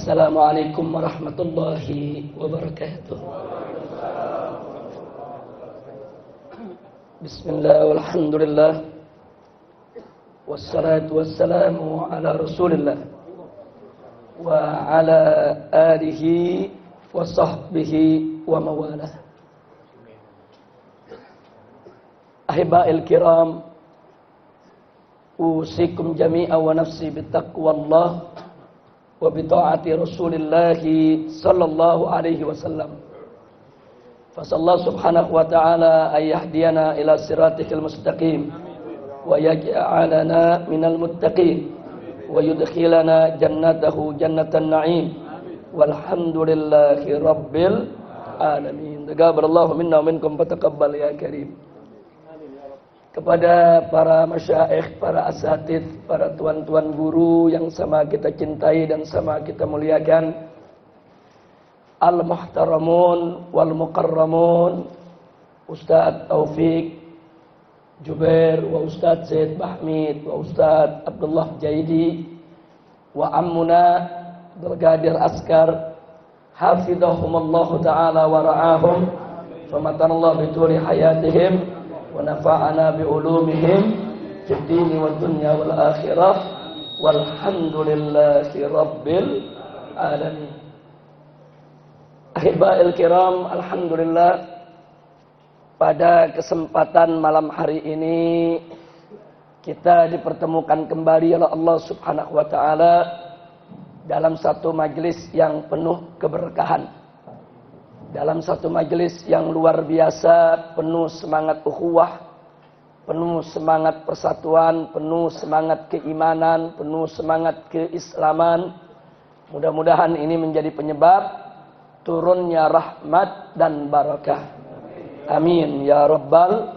Assalamualaikum warahmatullahi wabarakatuh. Bismillah walhamdulillah wassalatu wassalamu ala rasulillah wa ala alihi wa sahbihi wa mawalah. Ahiba'il kiram, usikum jami'a wa nafsi bittaqwallah wa bita'ati Rasulillah sallallahu alaihi wasallam. Fasallahu subhanahu wa ta'ala ayyahdiyana ila siratikal mustaqim wa yaj'alana minal muttaqin wa yudkhilana jannatahu jannatan na'im walhamdulillahi rabbil alamin. Taqabbalallahu minna wa minkum fataqabbal ya karim. Kepada para masyaikh, para asatidz, para tuan-tuan guru yang sama kita cintai dan sama kita muliakan, al-muhtaramun wal mukarramun, Ustadz Taufik Jubair wa Ustadz Zaid Bahmid wa Ustadz Abdullah Jaidi wa ammuna Brigadir Askar hafidhahumallahu ta'ala wa ra'ahum famatanallahu bituli hayatihim wa nafa'ana bi'ulumihim fid dini wad dunya wal akhirah walhamdulillahi rabbil alamin. Ahiba'il kiram, alhamdulillah pada kesempatan malam hari ini kita dipertemukan kembali oleh Allah Subhanahu wa taala dalam satu majelis yang penuh keberkahan. Dalam satu majelis yang luar biasa, penuh semangat ukhuwah, penuh semangat persatuan, penuh semangat keimanan, penuh semangat keislaman. Mudah-mudahan ini menjadi penyebab turunnya rahmat dan barakah. Amin ya rabbal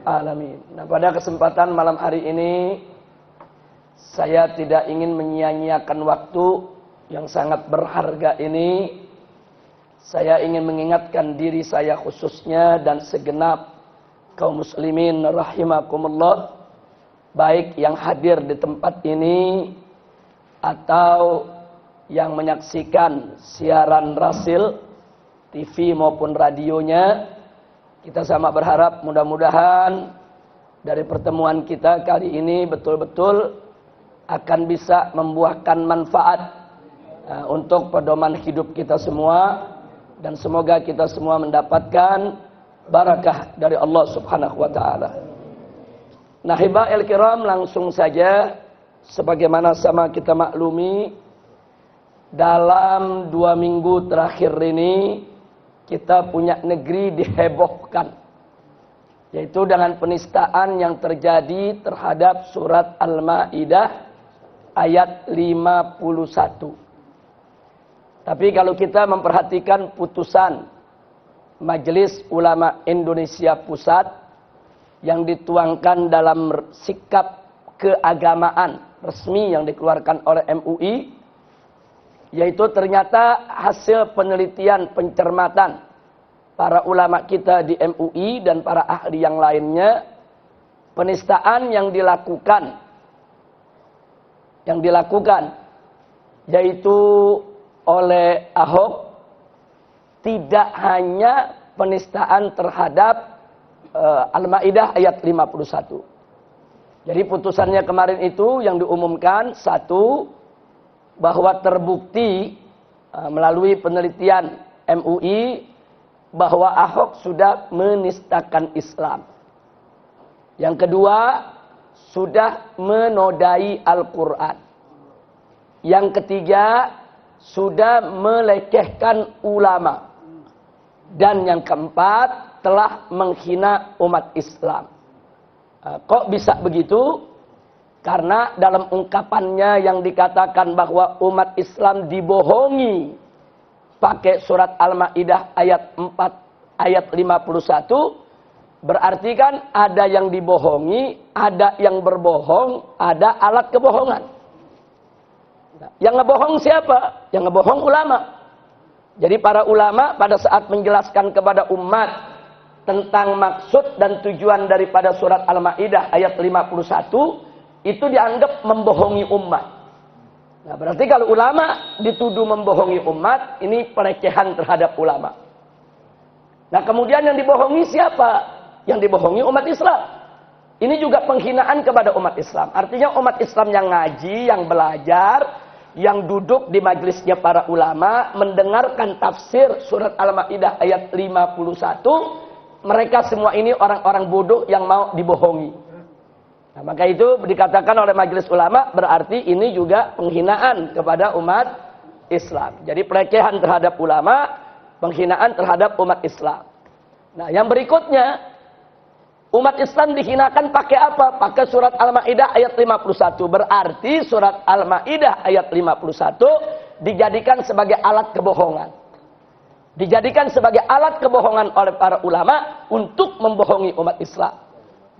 alamin. Nah, pada kesempatan malam hari ini saya tidak ingin menyia-nyiakan waktu yang sangat berharga ini. Saya ingin mengingatkan diri saya khususnya dan segenap kaum muslimin rahimakumullah, baik yang hadir di tempat ini atau yang menyaksikan siaran rasil TV maupun radionya. Kita sama berharap mudah-mudahan dari pertemuan kita kali ini betul-betul akan bisa membuahkan manfaat untuk pedoman hidup kita semua. Dan semoga kita semua mendapatkan barakah dari Allah Subhanahu wa ta'ala. Nah, hiba'il kiram, langsung saja sebagaimana sama kita maklumi, dalam 2 minggu terakhir ini kita punya negeri dihebohkan, yaitu dengan penistaan yang terjadi terhadap surat Al-Maidah ayat 51. Tapi kalau kita memperhatikan putusan Majelis Ulama Indonesia Pusat yang dituangkan dalam sikap keagamaan resmi yang dikeluarkan oleh MUI, yaitu ternyata hasil penelitian pencermatan para ulama kita di MUI dan para ahli yang lainnya, penistaan yang dilakukan yaitu oleh Ahok tidak hanya penistaan terhadap Al-Maidah ayat 51. Jadi putusannya kemarin itu yang diumumkan, satu, bahwa terbukti melalui penelitian MUI bahwa Ahok sudah menistakan Islam. Yang kedua, sudah menodai Al-Quran. Yang ketiga, sudah melekehkan ulama. Dan yang keempat, telah menghina umat Islam. Kok bisa begitu? Karena dalam ungkapannya yang dikatakan bahwa umat Islam dibohongi pakai surat Al-Maidah ayat 4 ayat 51, berarti kan ada yang dibohongi, ada yang berbohong, ada alat kebohongan. Yang ngebohong siapa? Yang ngebohong ulama. Jadi para ulama pada saat menjelaskan kepada umat tentang maksud dan tujuan daripada surat Al-Maidah ayat 51, itu dianggap membohongi umat. Nah, berarti kalau ulama dituduh membohongi umat, ini pelecehan terhadap ulama. Nah, kemudian yang dibohongi siapa? Yang dibohongi umat Islam. Ini juga penghinaan kepada umat Islam. Artinya umat Islam yang ngaji, yang belajar, yang duduk di majelisnya para ulama, mendengarkan tafsir surat Al-Maidah ayat 51, mereka semua ini orang-orang bodoh yang mau dibohongi. Nah, maka itu dikatakan oleh majelis ulama berarti ini juga penghinaan kepada umat Islam. Jadi pelecehan terhadap ulama, penghinaan terhadap umat Islam. Nah, yang berikutnya, umat Islam dihinakan pakai apa? Pakai surat Al-Maidah ayat 51. Berarti surat Al-Maidah ayat 51 dijadikan sebagai alat kebohongan. Dijadikan sebagai alat kebohongan oleh para ulama untuk membohongi umat Islam.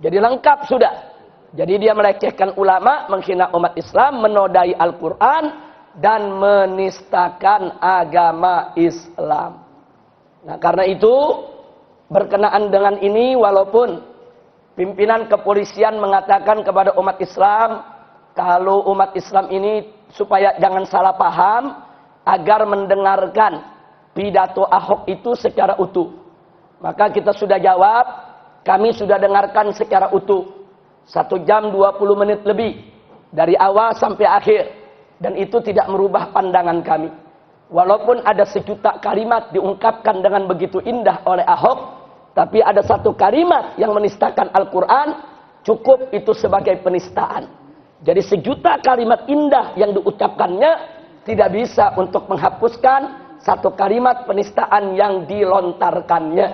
Jadi lengkap sudah. Jadi dia melecehkan ulama, menghina umat Islam, menodai Al-Quran, dan menistakan agama Islam. Nah, karena itu, berkenaan dengan ini, walaupun pimpinan kepolisian mengatakan kepada umat Islam, kalau umat Islam ini supaya jangan salah paham, agar mendengarkan pidato Ahok itu secara utuh. Maka kita sudah jawab, kami sudah dengarkan secara utuh. 1 jam 20 menit lebih. Dari awal sampai akhir. Dan itu tidak merubah pandangan kami. Walaupun ada sejuta kalimat diungkapkan dengan begitu indah oleh Ahok. Tapi ada satu kalimat yang menistakan Al-Quran. Cukup itu sebagai penistaan. Jadi sejuta kalimat indah yang diucapkannya tidak bisa untuk menghapuskan satu kalimat penistaan yang dilontarkannya.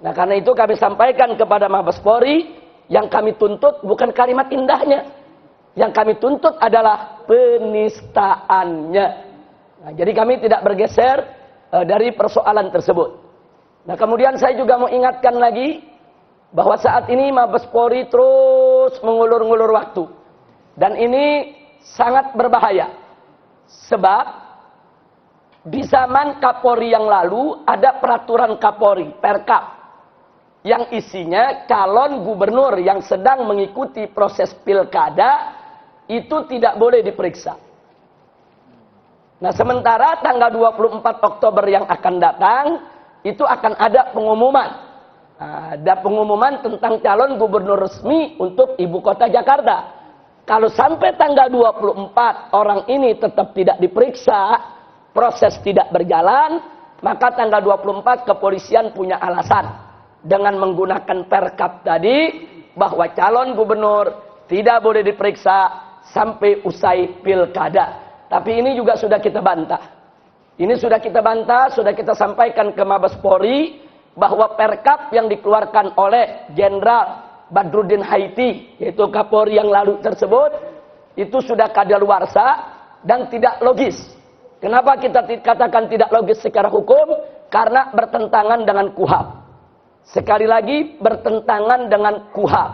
Nah, karena itu kami sampaikan kepada Mabes Polri, yang kami tuntut bukan kalimat indahnya. Yang kami tuntut adalah penistaannya. Nah, jadi kami tidak bergeser dari persoalan tersebut. Nah, kemudian saya juga mau ingatkan lagi bahwa saat ini Mabes Polri terus mengulur-ngulur waktu. Dan ini sangat berbahaya. Sebab di zaman Kapolri yang lalu ada peraturan Kapolri, Perkap, yang isinya calon gubernur yang sedang mengikuti proses pilkada itu tidak boleh diperiksa. Nah, sementara tanggal 24 Oktober yang akan datang itu akan ada pengumuman. Ada pengumuman tentang calon gubernur resmi untuk ibu kota Jakarta. Kalau sampai tanggal 24 orang ini tetap tidak diperiksa, proses tidak berjalan, maka tanggal 24 kepolisian punya alasan dengan menggunakan Perkap tadi bahwa calon gubernur tidak boleh diperiksa sampai usai pilkada. Tapi ini juga sudah kita bantah. Ini sudah kita bantah, sudah kita sampaikan ke Mabes Polri bahwa Perkap yang dikeluarkan oleh Jenderal Badrudin Haiti, yaitu Kapolri yang lalu tersebut, itu sudah kadaluarsa dan tidak logis. Kenapa kita katakan tidak logis secara hukum? Karena bertentangan dengan KUHP. Sekali lagi bertentangan dengan KUHP.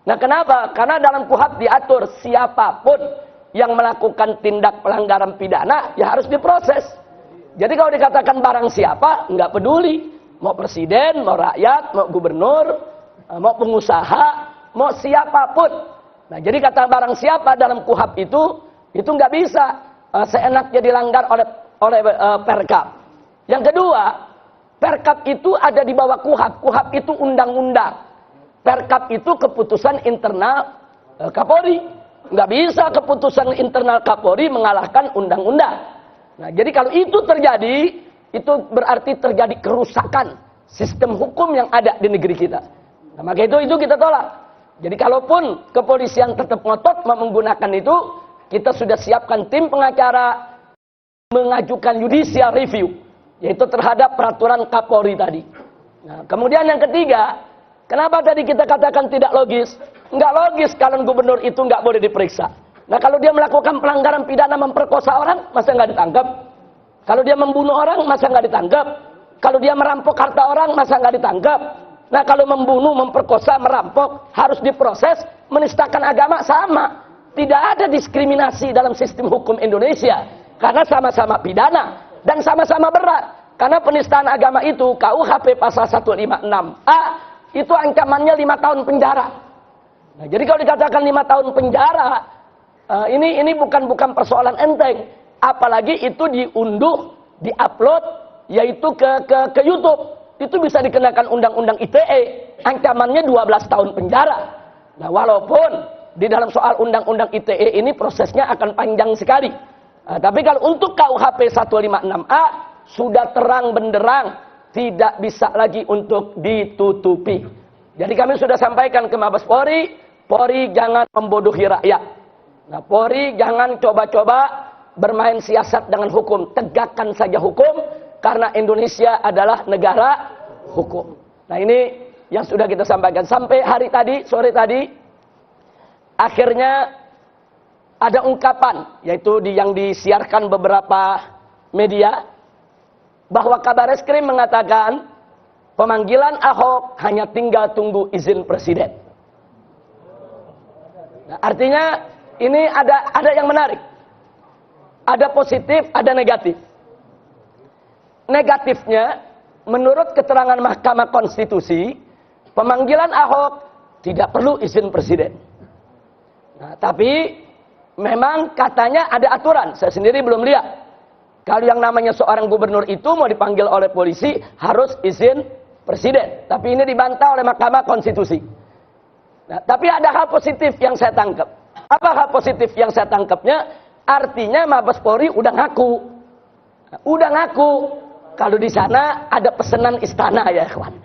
Nah, kenapa? Karena dalam KUHP diatur siapapun yang melakukan tindak pelanggaran pidana ya harus diproses. Jadi kalau dikatakan barang siapa, nggak peduli. Mau presiden, mau rakyat, mau gubernur, mau pengusaha, mau siapapun. Nah, jadi kata barang siapa dalam KUHP itu nggak bisa seenaknya dilanggar oleh Perkap. Yang kedua, Perkap itu ada di bawah KUHP. KUHP itu undang-undang. Perkap itu keputusan internal Kapolri. Nggak bisa keputusan internal Kapolri mengalahkan undang-undang. Nah, jadi kalau itu terjadi, itu berarti terjadi kerusakan sistem hukum yang ada di negeri kita. Nah, maka itu kita tolak. Jadi kalaupun kepolisian tetap ngotot menggunakan itu, kita sudah siapkan tim pengacara mengajukan judicial review. Yaitu terhadap peraturan Kapolri tadi. Nah, kemudian yang ketiga, kenapa tadi kita katakan tidak logis? Nggak logis calon gubernur itu nggak boleh diperiksa. Nah, kalau dia melakukan pelanggaran pidana memperkosa orang, masa nggak ditangkap? Kalau dia membunuh orang, masa nggak ditangkap? Kalau dia merampok harta orang, masa nggak ditangkap? Nah, kalau membunuh, memperkosa, merampok, harus diproses, menistakan agama sama. Tidak ada diskriminasi dalam sistem hukum Indonesia. Karena sama-sama pidana. Dan sama-sama berat. Karena penistaan agama itu, KUHP pasal 156A, itu ancamannya 5 tahun penjara. Nah, jadi kalau dikatakan 5 tahun penjara, Ini bukan persoalan enteng. Apalagi itu diunduh, diupload, yaitu ke YouTube. Itu bisa dikenakan undang-undang ITE. Ancamannya 12 tahun penjara. Nah, walaupun di dalam soal undang-undang ITE ini prosesnya akan panjang sekali. Tapi kalau untuk KUHP 156A sudah terang benderang, tidak bisa lagi untuk ditutupi. Jadi kami sudah sampaikan ke Mabes Polri, Polri jangan membodohi rakyat. Nah, Polri jangan coba-coba bermain siasat dengan hukum. Tegakkan saja hukum, karena Indonesia adalah negara hukum. Nah, ini yang sudah kita sampaikan. Sampai hari tadi, sore tadi, akhirnya ada ungkapan, yaitu yang disiarkan beberapa media, bahwa Kabar Eskrim mengatakan pemanggilan Ahok hanya tinggal tunggu izin presiden. Nah, artinya ini ada yang menarik. Ada positif, ada negatif. Negatifnya, menurut keterangan Mahkamah Konstitusi, pemanggilan Ahok tidak perlu izin presiden. Nah, tapi memang katanya ada aturan. Saya sendiri belum lihat. Kalau yang namanya seorang gubernur itu mau dipanggil oleh polisi harus izin presiden. Tapi ini dibantah oleh Mahkamah Konstitusi. Nah, tapi ada hal positif yang saya tangkap. Apa hal positif yang saya tangkapnya? Artinya Mabes Polri udah ngaku. Udah ngaku. Kalau di sana ada pesanan istana ya kawan.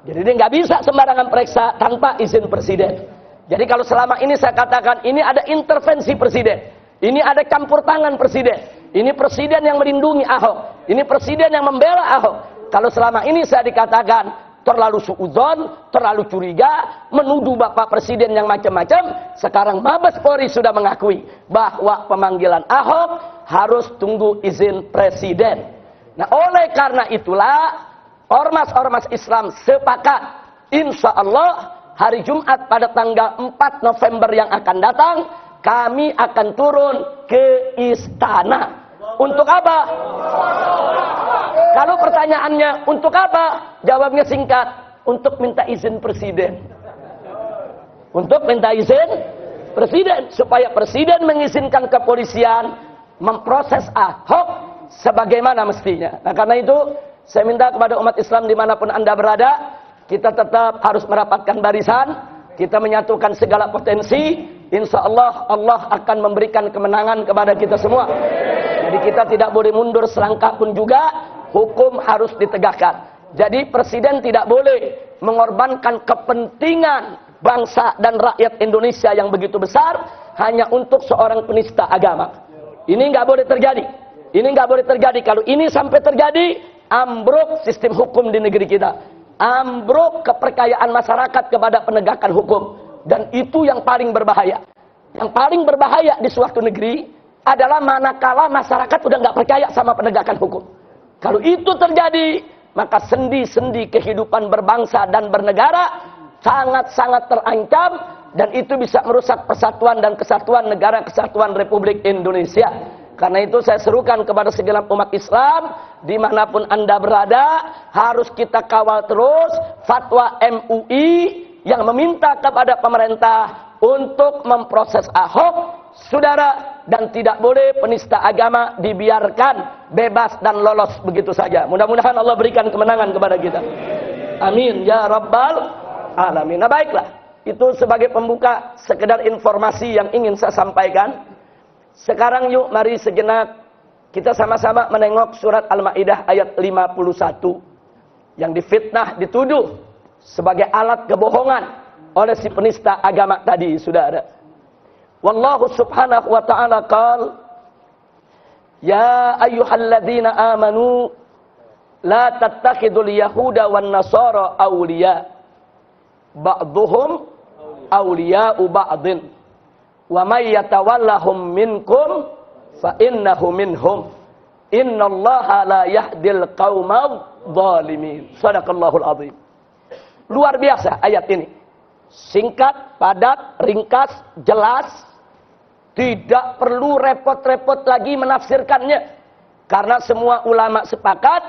Jadi dia nggak bisa sembarangan periksa tanpa izin presiden. Jadi kalau selama ini saya katakan ini ada intervensi presiden. Ini ada campur tangan presiden. Ini presiden yang melindungi Ahok. Ini presiden yang membela Ahok. Kalau selama ini saya dikatakan terlalu suudzon, terlalu curiga, menuduh Bapak Presiden yang macam-macam. Sekarang Mabes Polri sudah mengakui bahwa pemanggilan Ahok harus tunggu izin presiden. Nah, oleh karena itulah ormas-ormas Islam sepakat, insya Allah hari Jumat pada tanggal 4 November yang akan datang, kami akan turun ke istana. Untuk apa? Kalau pertanyaannya untuk apa? Jawabnya singkat, untuk minta izin presiden. Untuk minta izin presiden, supaya presiden mengizinkan kepolisian memproses Ahok sebagaimana mestinya. Nah, karena itu saya minta kepada umat Islam dimanapun Anda berada, kita tetap harus merapatkan barisan, kita menyatukan segala potensi. Insya Allah, Allah akan memberikan kemenangan kepada kita semua. Jadi kita tidak boleh mundur selangkah pun juga, hukum harus ditegakkan. Jadi presiden tidak boleh mengorbankan kepentingan bangsa dan rakyat Indonesia yang begitu besar hanya untuk seorang penista agama. Ini nggak boleh terjadi. Ini nggak boleh terjadi. Kalau ini sampai terjadi, ambruk sistem hukum di negeri kita. Ambruk kepercayaan masyarakat kepada penegakan hukum. Dan itu yang paling berbahaya. Yang paling berbahaya di suatu negeri adalah manakala masyarakat udah nggak percaya sama penegakan hukum. Kalau itu terjadi, maka sendi-sendi kehidupan berbangsa dan bernegara sangat-sangat terancam, dan itu bisa merusak persatuan dan kesatuan negara kesatuan Republik Indonesia. Karena itu saya serukan kepada segenap umat Islam, dimanapun Anda berada, harus kita kawal terus fatwa MUI yang meminta kepada pemerintah untuk memproses Ahok, saudara, dan tidak boleh penista agama dibiarkan bebas dan lolos begitu saja. Mudah-mudahan Allah berikan kemenangan kepada kita. Amin ya rabbal alamin. Nah, baiklah, itu sebagai pembuka sekedar informasi yang ingin saya sampaikan. Sekarang yuk mari sejenak kita sama-sama menengok surat Al-Maidah ayat 51 yang difitnah, dituduh sebagai alat kebohongan oleh si penista agama tadi, saudara. Wallahu subhanahu wa ta'ala qala, ya ayyuhalladzina amanu la tattakhidul yahuda wan nasara awliya ba'dhuhum awliya'u ba'dhin wa may yatawallahum minkum fa innahu minhum innallaha la yahdil qaumadh dhalimin. Shadaqallahul azim. Luar biasa ayat ini. Singkat, padat, ringkas, jelas. Tidak perlu repot-repot lagi menafsirkannya. Karena semua ulama sepakat,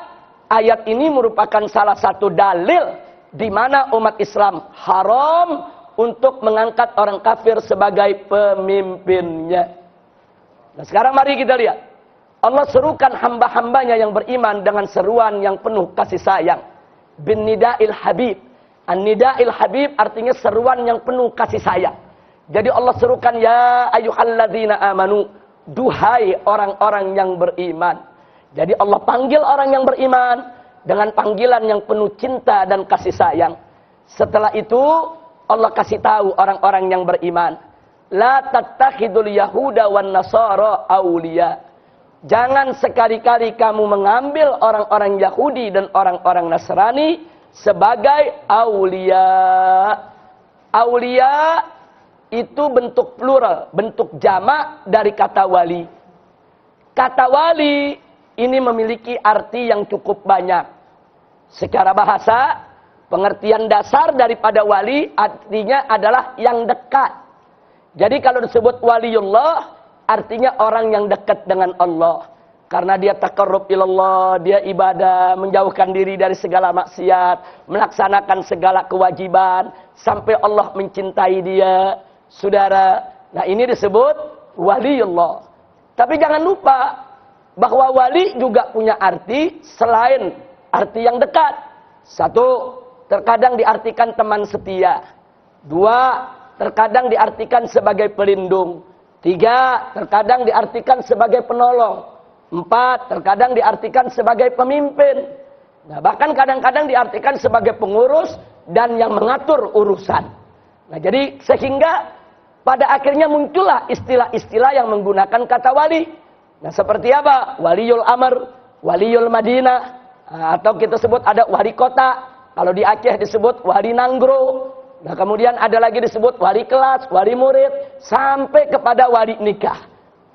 ayat ini merupakan salah satu dalil di mana umat Islam haram untuk mengangkat orang kafir sebagai pemimpinnya. Nah sekarang mari kita lihat. Allah serukan hamba-hambanya yang beriman dengan seruan yang penuh kasih sayang. Bin nida'il habib. An-nida'il habib artinya seruan yang penuh kasih sayang. Jadi Allah serukan, ya ayyuhalladzina amanu. Duhai orang-orang yang beriman. Jadi Allah panggil orang yang beriman dengan panggilan yang penuh cinta dan kasih sayang. Setelah itu Allah kasih tahu orang-orang yang beriman. La tattakhidul yahuda wan nasara awliya. Jangan sekali-kali kamu mengambil orang-orang Yahudi dan orang-orang Nasrani sebagai aulia. Aulia itu bentuk plural, bentuk jamak dari kata wali. Kata wali ini memiliki arti yang cukup banyak. Secara bahasa, pengertian dasar daripada wali artinya adalah yang dekat. Jadi kalau disebut waliullah, artinya orang yang dekat dengan Allah. Karena dia taqarrub ilallah, dia ibadah, menjauhkan diri dari segala maksiat, melaksanakan segala kewajiban, sampai Allah mencintai dia. Saudara, nah ini disebut waliullah. Tapi jangan lupa, bahwa wali juga punya arti selain arti yang dekat. Satu, terkadang diartikan teman setia. Dua, terkadang diartikan sebagai pelindung. Tiga, terkadang diartikan sebagai penolong. Empat, terkadang diartikan sebagai pemimpin. Nah, bahkan kadang-kadang diartikan sebagai pengurus dan yang mengatur urusan. Nah, jadi sehingga pada akhirnya muncullah istilah-istilah yang menggunakan kata wali. Nah, seperti apa? Waliul Amr, Waliul Madinah, atau kita sebut ada wali kota. Kalau di Aceh disebut wali Nanggro. Nah, kemudian ada lagi disebut wali kelas, wali murid, sampai kepada wali nikah.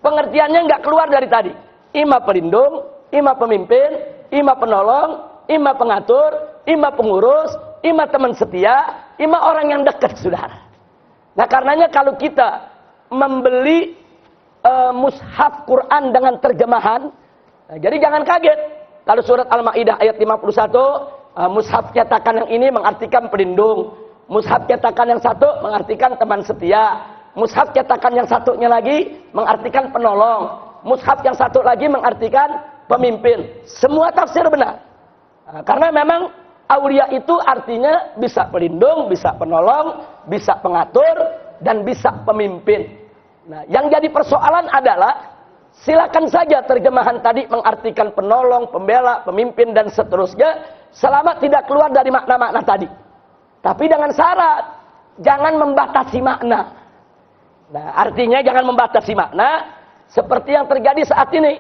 Pengertiannya nggak keluar dari tadi. Ima pelindung, ima pemimpin, ima penolong, ima pengatur, ima pengurus, ima teman setia, ima orang yang dekat, saudara. Nah, karenanya kalau kita membeli mushaf Quran dengan terjemahan, nah, jadi jangan kaget. Kalau surat Al-Maidah ayat 51, mushaf cetakan yang ini mengartikan pelindung. Mushaf cetakan yang satu mengartikan teman setia. Mushaf cetakan yang satunya lagi mengartikan penolong. Mushaf yang satu lagi mengartikan pemimpin. Semua tafsir benar. Nah, karena memang aulia itu artinya bisa pelindung, bisa penolong, bisa pengatur, dan bisa pemimpin. Nah, yang jadi persoalan adalah silakan saja terjemahan tadi mengartikan penolong, pembela, pemimpin, dan seterusnya, selama tidak keluar dari makna-makna tadi. Tapi dengan syarat, jangan membatasi makna. Nah, artinya jangan membatasi makna, seperti yang terjadi saat ini.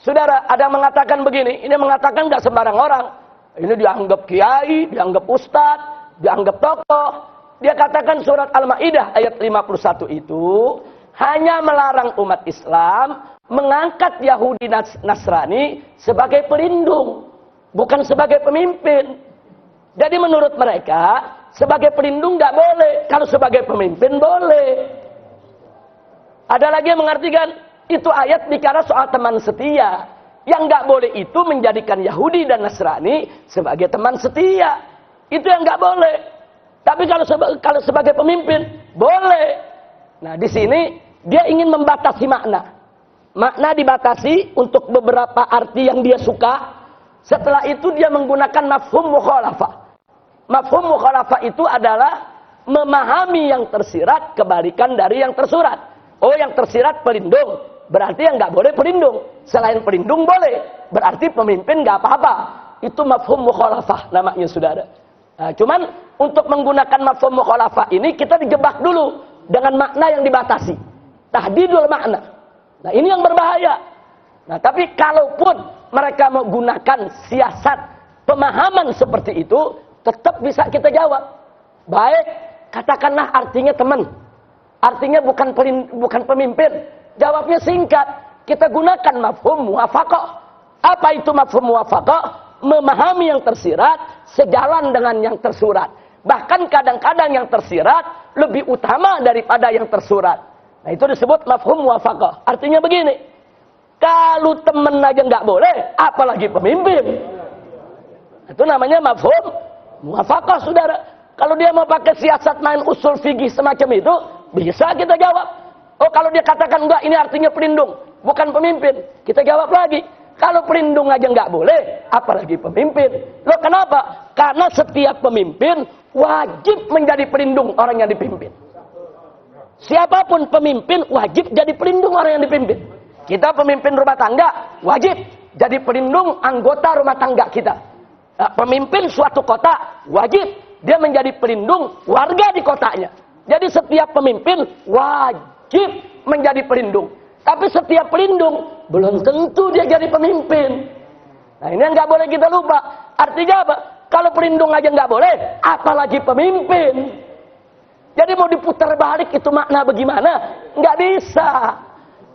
Saudara, ada yang mengatakan begini, ini mengatakan nggak sembarang orang. Ini dianggap kiai, dianggap ustadz, dianggap tokoh. Dia katakan surat Al-Maidah ayat 51 itu hanya melarang umat Islam mengangkat Yahudi Nasrani sebagai pelindung, bukan sebagai pemimpin. Jadi menurut mereka, sebagai pelindung nggak boleh, kalau sebagai pemimpin boleh. Ada lagi yang mengartikan, itu ayat bicara soal teman setia. Yang nggak boleh itu menjadikan Yahudi dan Nasrani sebagai teman setia. Itu yang nggak boleh. Tapi kalau sebagai pemimpin, boleh. Nah, di sini dia ingin membatasi makna. Makna dibatasi untuk beberapa arti yang dia suka. Setelah itu dia menggunakan mafhum mukhalafah. Mafhum mukhalafah itu adalah memahami yang tersirat kebalikan dari yang tersurat. Oh, yang tersirat pelindung, berarti yang nggak boleh pelindung. Selain pelindung boleh, berarti pemimpin nggak apa-apa. Itu mafhum mukhalafah namanya, saudara. Nah, cuman untuk menggunakan mafhum mukhalafah ini kita dijebak dulu dengan makna yang dibatasi. Tahdidul makna. Nah, ini yang berbahaya. Nah, tapi kalaupun mereka menggunakan siasat pemahaman seperti itu, tetap bisa kita jawab. Baik, katakanlah artinya teman. Artinya bukan pemimpin. Jawabnya singkat. Kita gunakan mafhum muwafaqah. Apa itu mafhum muwafaqah? Memahami yang tersirat sejalan dengan yang tersurat. Bahkan kadang-kadang yang tersirat lebih utama daripada yang tersurat. Nah, itu disebut mafhum muwafaqah. Artinya begini. Kalau teman aja nggak boleh, apalagi pemimpin. Itu namanya mafhum muwafaqah, saudara. Kalau dia mau pakai siasat main usul fikih semacam itu, bisa kita jawab. Oh, kalau dia katakan enggak, ini artinya pelindung, bukan pemimpin. Kita jawab lagi. Kalau pelindung aja nggak boleh, apalagi pemimpin. Loh kenapa? Karena setiap pemimpin wajib menjadi pelindung orang yang dipimpin. Siapapun pemimpin wajib jadi pelindung orang yang dipimpin. Kita pemimpin rumah tangga, wajib jadi pelindung anggota rumah tangga kita. Pemimpin suatu kota, wajib dia menjadi pelindung warga di kotanya. Jadi setiap pemimpin wajib menjadi pelindung. Tapi setiap pelindung belum tentu dia jadi pemimpin. Nah ini yang nggak boleh kita lupa. Artinya apa? Kalau pelindung aja nggak boleh, apalagi pemimpin. Jadi mau diputar balik itu makna bagaimana? Nggak bisa.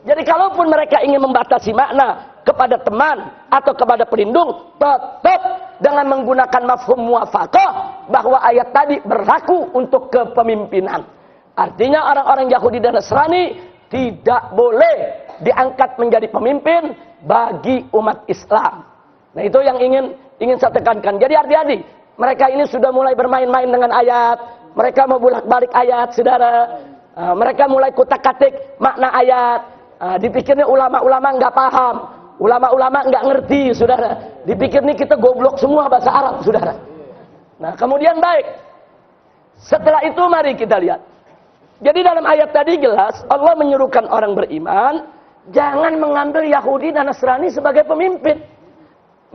Jadi kalaupun mereka ingin membatasi makna kepada teman atau kepada pelindung, tetap dengan menggunakan mafhum muwafaqah bahwa ayat tadi berlaku untuk kepemimpinan. Artinya orang-orang Yahudi dan Nasrani tidak boleh diangkat menjadi pemimpin bagi umat Islam. Nah itu yang ingin saya tekankan. Jadi hati-hati, mereka ini sudah mulai bermain-main dengan ayat. Mereka mau bolak-balik ayat, saudara. Mereka mulai kutak-katik makna ayat. Dipikirnya ulama-ulama nggak paham. Ulama-ulama nggak ngerti, saudara. Dipikir nih kita goblok semua bahasa Arab, saudara. Nah, kemudian baik. Setelah itu mari kita lihat. Jadi dalam ayat tadi jelas Allah menyuruhkan orang beriman jangan mengambil Yahudi dan Nasrani sebagai pemimpin.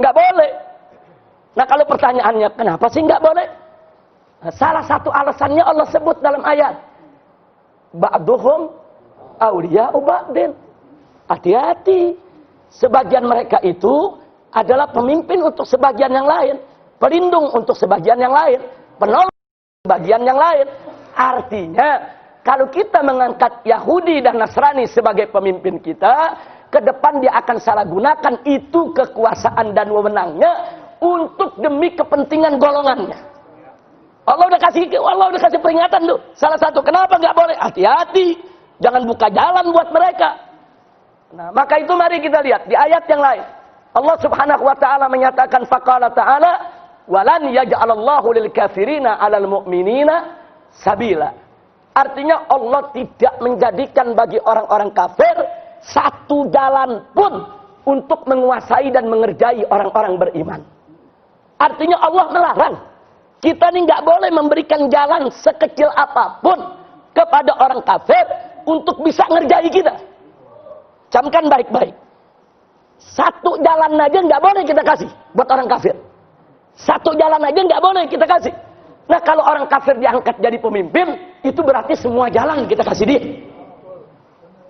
Nggak boleh. Nah, kalau pertanyaannya kenapa sih nggak boleh? Nah, salah satu alasannya Allah sebut dalam ayat. Ba'duhum awliya'u ba'din. Hati-hati. Sebagian mereka itu adalah pemimpin untuk sebagian yang lain, pelindung untuk sebagian yang lain, penolong sebagian yang lain. Artinya, kalau kita mengangkat Yahudi dan Nasrani sebagai pemimpin kita, ke depan dia akan salah gunakan itu kekuasaan dan wewenangnya untuk demi kepentingan golongannya. Allah udah kasih peringatan tuh. Salah satu kenapa nggak boleh? Hati-hati, jangan buka jalan buat mereka. Nah, maka itu mari kita lihat di ayat yang lain. Allah Subhanahu wa taala menyatakan faqala ta'ala walan yaj'alallahu lil kafirina 'alal mu'minina sabila. Artinya Allah tidak menjadikan bagi orang-orang kafir satu jalan pun untuk menguasai dan mengerjai orang-orang beriman. Artinya Allah melarang. Kita ini nggak boleh memberikan jalan sekecil apapun kepada orang kafir untuk bisa ngerjai kita. Camkan baik-baik. Satu jalan aja nggak boleh kita kasih buat orang kafir. Satu jalan aja nggak boleh kita kasih. Nah kalau orang kafir diangkat jadi pemimpin, itu berarti semua jalan kita kasih dia.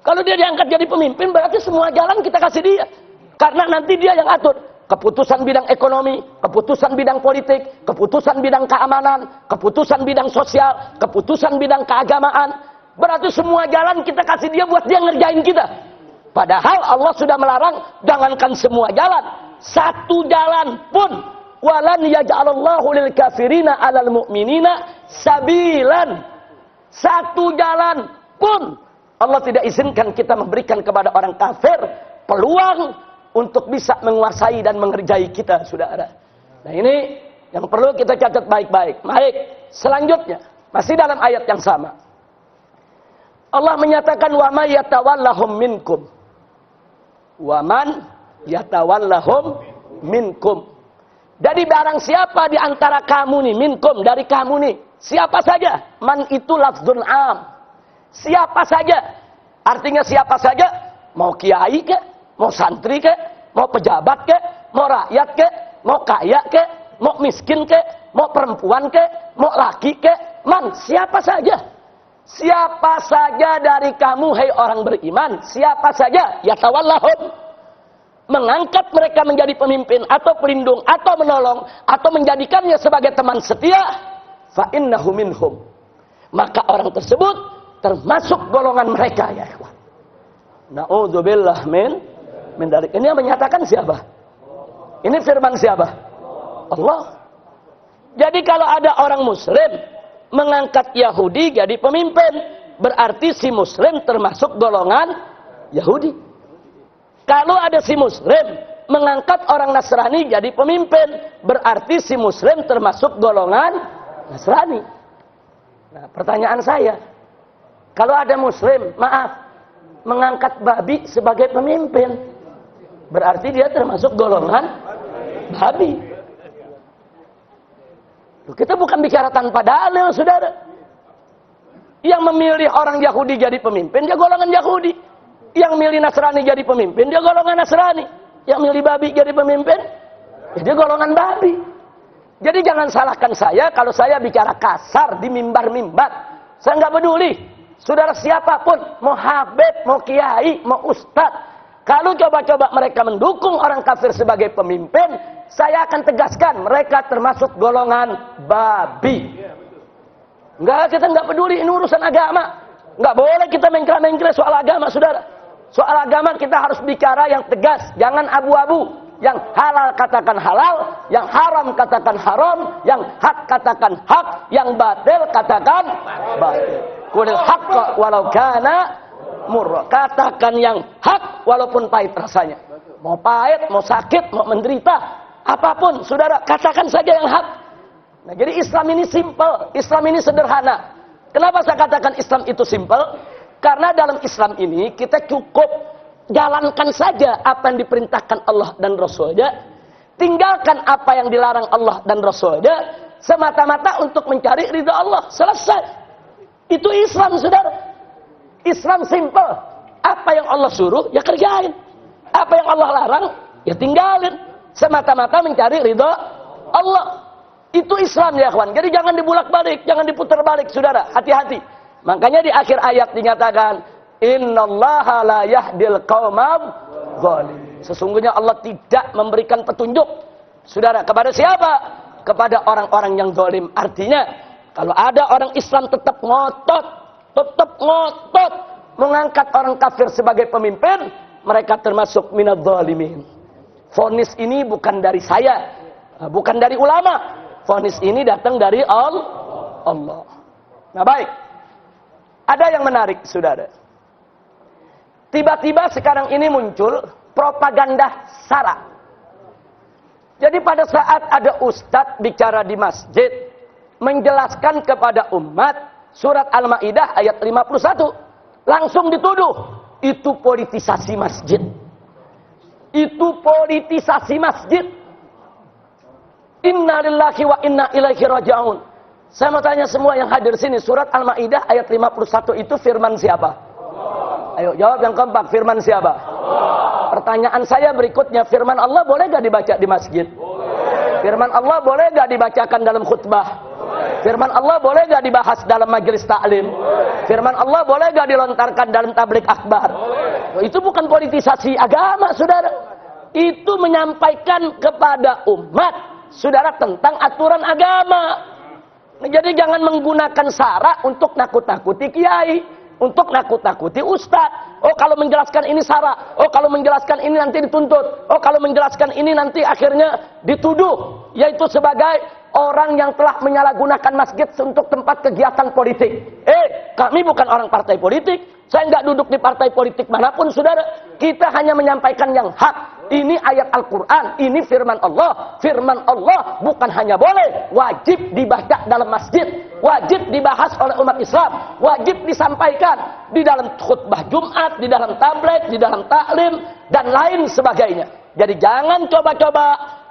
Kalau dia diangkat jadi pemimpin, berarti semua jalan kita kasih dia. Karena nanti dia yang atur. Keputusan bidang ekonomi, keputusan bidang politik, keputusan bidang keamanan, keputusan bidang sosial, keputusan bidang keagamaan. Berarti semua jalan kita kasih dia buat dia ngerjain kita. Padahal Allah sudah melarang, jangankan semua jalan. Satu jalan pun. Walan yaj'alallahu lil kafirina 'alal mu'minina sabilan. Satu jalan pun Allah tidak izinkan kita memberikan kepada orang kafir peluang untuk bisa menguasai dan mengerjai kita, saudara. Nah ini yang perlu kita catat baik-baik. Baik, selanjutnya masih dalam ayat yang sama. Allah menyatakan wa may yatawallahum minkum. Wa man yatawallahum minkum. Jadi barang siapa di antara kamu nih, minkum, dari kamu nih, siapa saja. Man itu lafzun am. Siapa saja. Artinya siapa saja. Mau kiai ke, mau santri ke, mau pejabat ke, mau rakyat ke, mau kaya ke, mau miskin ke, mau perempuan ke, mau laki ke. Man, siapa saja. Siapa saja dari kamu, hai orang beriman. Siapa saja. Yatawallahum. Mengangkat mereka menjadi pemimpin atau pelindung atau menolong atau menjadikannya sebagai teman setia, fa innahu minhum. Maka orang tersebut termasuk golongan mereka, ya ikhwan. Na'udzubillah min dzalik. Ini yang menyatakan siapa? Ini firman siapa? Allah. Jadi kalau ada orang muslim mengangkat Yahudi jadi pemimpin, berarti si muslim termasuk golongan Yahudi. Kalau ada si muslim mengangkat orang Nasrani jadi pemimpin, berarti si muslim termasuk golongan Nasrani. Nah, pertanyaan saya, kalau ada muslim, maaf, mengangkat babi sebagai pemimpin, berarti dia termasuk golongan babi. Kita bukan bicara tanpa dalil, saudara. Yang memilih orang Yahudi jadi pemimpin, dia golongan Yahudi. Yang milih Nasrani jadi pemimpin, dia golongan Nasrani. Yang milih babi jadi pemimpin, dia golongan babi. Jadi jangan salahkan saya kalau saya bicara kasar di mimbar-mimbar. Saya nggak peduli. Saudara siapapun, mau habib, mau kiai, mau ustadz. Kalau coba-coba mereka mendukung orang kafir sebagai pemimpin, saya akan tegaskan mereka termasuk golongan babi. Enggak, kita nggak peduli, ini urusan agama. Nggak boleh kita mengkira-mengkira soal agama, saudara. Soal agama kita harus bicara yang tegas, jangan abu-abu. Yang halal katakan halal, yang haram katakan haram, yang hak katakan hak, yang batil katakan batil. Qulil haqqa walau kana murra. Katakan yang hak walaupun pahit rasanya. Mau pahit, mau sakit, mau menderita, apapun, saudara, katakan saja yang hak. Nah, jadi Islam ini simple, Islam ini sederhana. Kenapa saya katakan Islam itu simple? Karena dalam Islam ini kita cukup jalankan saja apa yang diperintahkan Allah dan Rasulnya, tinggalkan apa yang dilarang Allah dan Rasulnya, semata-mata untuk mencari ridha Allah. Selesai. Itu Islam, saudara. Islam simple. Apa yang Allah suruh, ya kerjain. Apa yang Allah larang, ya tinggalin. Semata-mata mencari ridha Allah. Itu Islam, ya kawan. Jadi jangan dibulak-balik, jangan diputar balik, saudara. Hati-hati. Makanya di akhir ayat dinyatakan, innallaha la yahdil qaumadz zalimin. Sesungguhnya Allah tidak memberikan petunjuk, saudara, kepada siapa? Kepada orang-orang yang zalim. Artinya, kalau ada orang Islam tetap ngotot mengangkat orang kafir sebagai pemimpin, mereka termasuk minadz zalimin. Vonis ini bukan dari saya, bukan dari ulama. Vonis ini datang dari Allah. Nah, baik. Ada yang menarik, saudara. Tiba-tiba sekarang ini muncul propaganda SARA. Jadi pada saat ada ustadz bicara di masjid, menjelaskan kepada umat surat Al-Ma'idah ayat 51, langsung dituduh, itu politisasi masjid. Itu politisasi masjid. Inna lillahi wa inna ilaihi raji'un. Saya mau tanya semua yang hadir sini, surat Al-Ma'idah ayat 51 itu firman siapa? Ayo jawab yang keempat, firman siapa? Pertanyaan saya berikutnya, firman Allah boleh gak dibaca di masjid? Firman Allah boleh gak dibacakan dalam khutbah? Firman Allah boleh gak dibahas dalam majelis taklim? Firman Allah boleh gak dilontarkan dalam tablik akbar? Itu bukan politisasi agama, saudara. Itu menyampaikan kepada umat, saudara, tentang aturan agama. Jadi jangan menggunakan SARA untuk nakut-nakuti kiai, untuk nakut-nakuti ustadz. Oh, kalau menjelaskan ini SARA, oh kalau menjelaskan ini nanti dituntut, oh kalau menjelaskan ini nanti akhirnya dituduh, yaitu sebagai orang yang telah menyalahgunakan masjid untuk tempat kegiatan politik. Kami bukan orang partai politik, saya nggak duduk di partai politik manapun, saudara. Kita hanya menyampaikan yang hak. Ini ayat Al-Quran, ini firman Allah. Firman Allah bukan hanya boleh, wajib dibaca dalam masjid, wajib dibahas oleh umat Islam, wajib disampaikan di dalam khutbah Jumat, di dalam tabligh, di dalam taklim, dan lain sebagainya. Jadi jangan coba-coba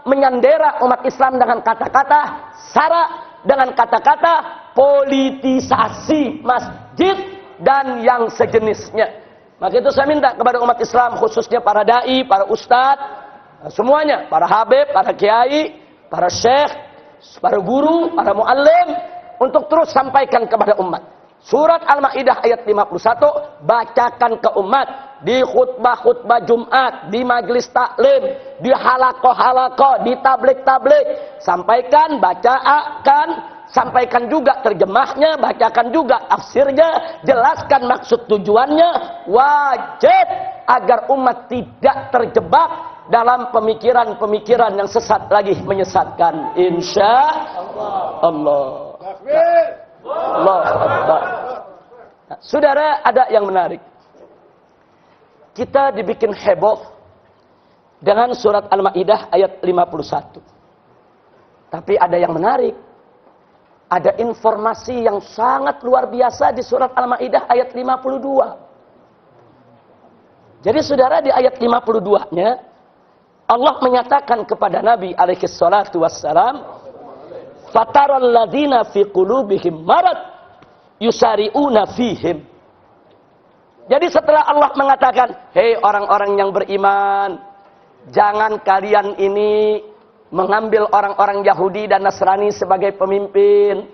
menyandera umat Islam dengan kata-kata SARA, dengan kata-kata politisasi masjid dan yang sejenisnya. Maka itu saya minta kepada umat Islam, khususnya para da'i, para ustadz, semuanya, para habib, para kiai, para syekh, para guru, para muallim, untuk terus sampaikan kepada umat. Surat Al-Ma'idah ayat 51, bacakan ke umat di khutbah-khutbah Jumat, di majelis taklim, di halaqah-halaqah, di tablik-tablik. Sampaikan, bacakan, sampaikan juga terjemahnya, bacakan juga tafsirnya, jelaskan maksud tujuannya. Wajib agar umat tidak terjebak dalam pemikiran-pemikiran yang sesat lagi menyesatkan. Insya Allah. Allah Akbar. Nah, saudara, ada yang menarik. Kita dibikin heboh dengan surat Al-Ma'idah ayat 51. Tapi ada yang menarik. ada informasi yang sangat luar biasa di surat Al-Maidah ayat 52. Jadi saudara, di ayat 52-nya Allah menyatakan kepada Nabi alaihi salatu wassalam, fataral ladzina fi qulubihim marad yusari'una fihim. Jadi setelah Allah mengatakan, hei orang-orang yang beriman, jangan kalian ini mengambil orang-orang Yahudi dan Nasrani sebagai pemimpin.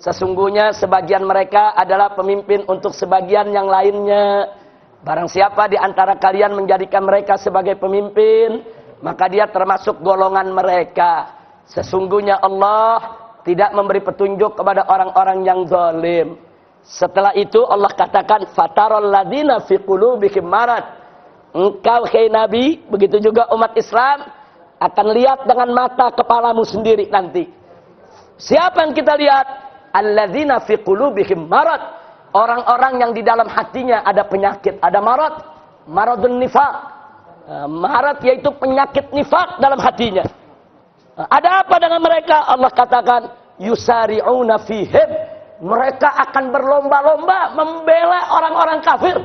Sesungguhnya sebagian mereka adalah pemimpin untuk sebagian yang lainnya. Barang siapa di antara kalian menjadikan mereka sebagai pemimpin, maka dia termasuk golongan mereka. Sesungguhnya Allah tidak memberi petunjuk kepada orang-orang yang zalim. Setelah itu Allah katakan, fataral ladzina fi qulubihim marad. Engkau hai Nabi, begitu juga umat Islam, akan lihat dengan mata kepalamu sendiri nanti. Siapa yang kita lihat? Alladzina fi qulubihim marad. Orang-orang yang di dalam hatinya ada penyakit, ada marad. Maradun nifaq. Marad yaitu penyakit nifaq dalam hatinya. Ada apa dengan mereka? Allah katakan, yusari'una fihim. Mereka akan berlomba-lomba membela orang-orang kafir.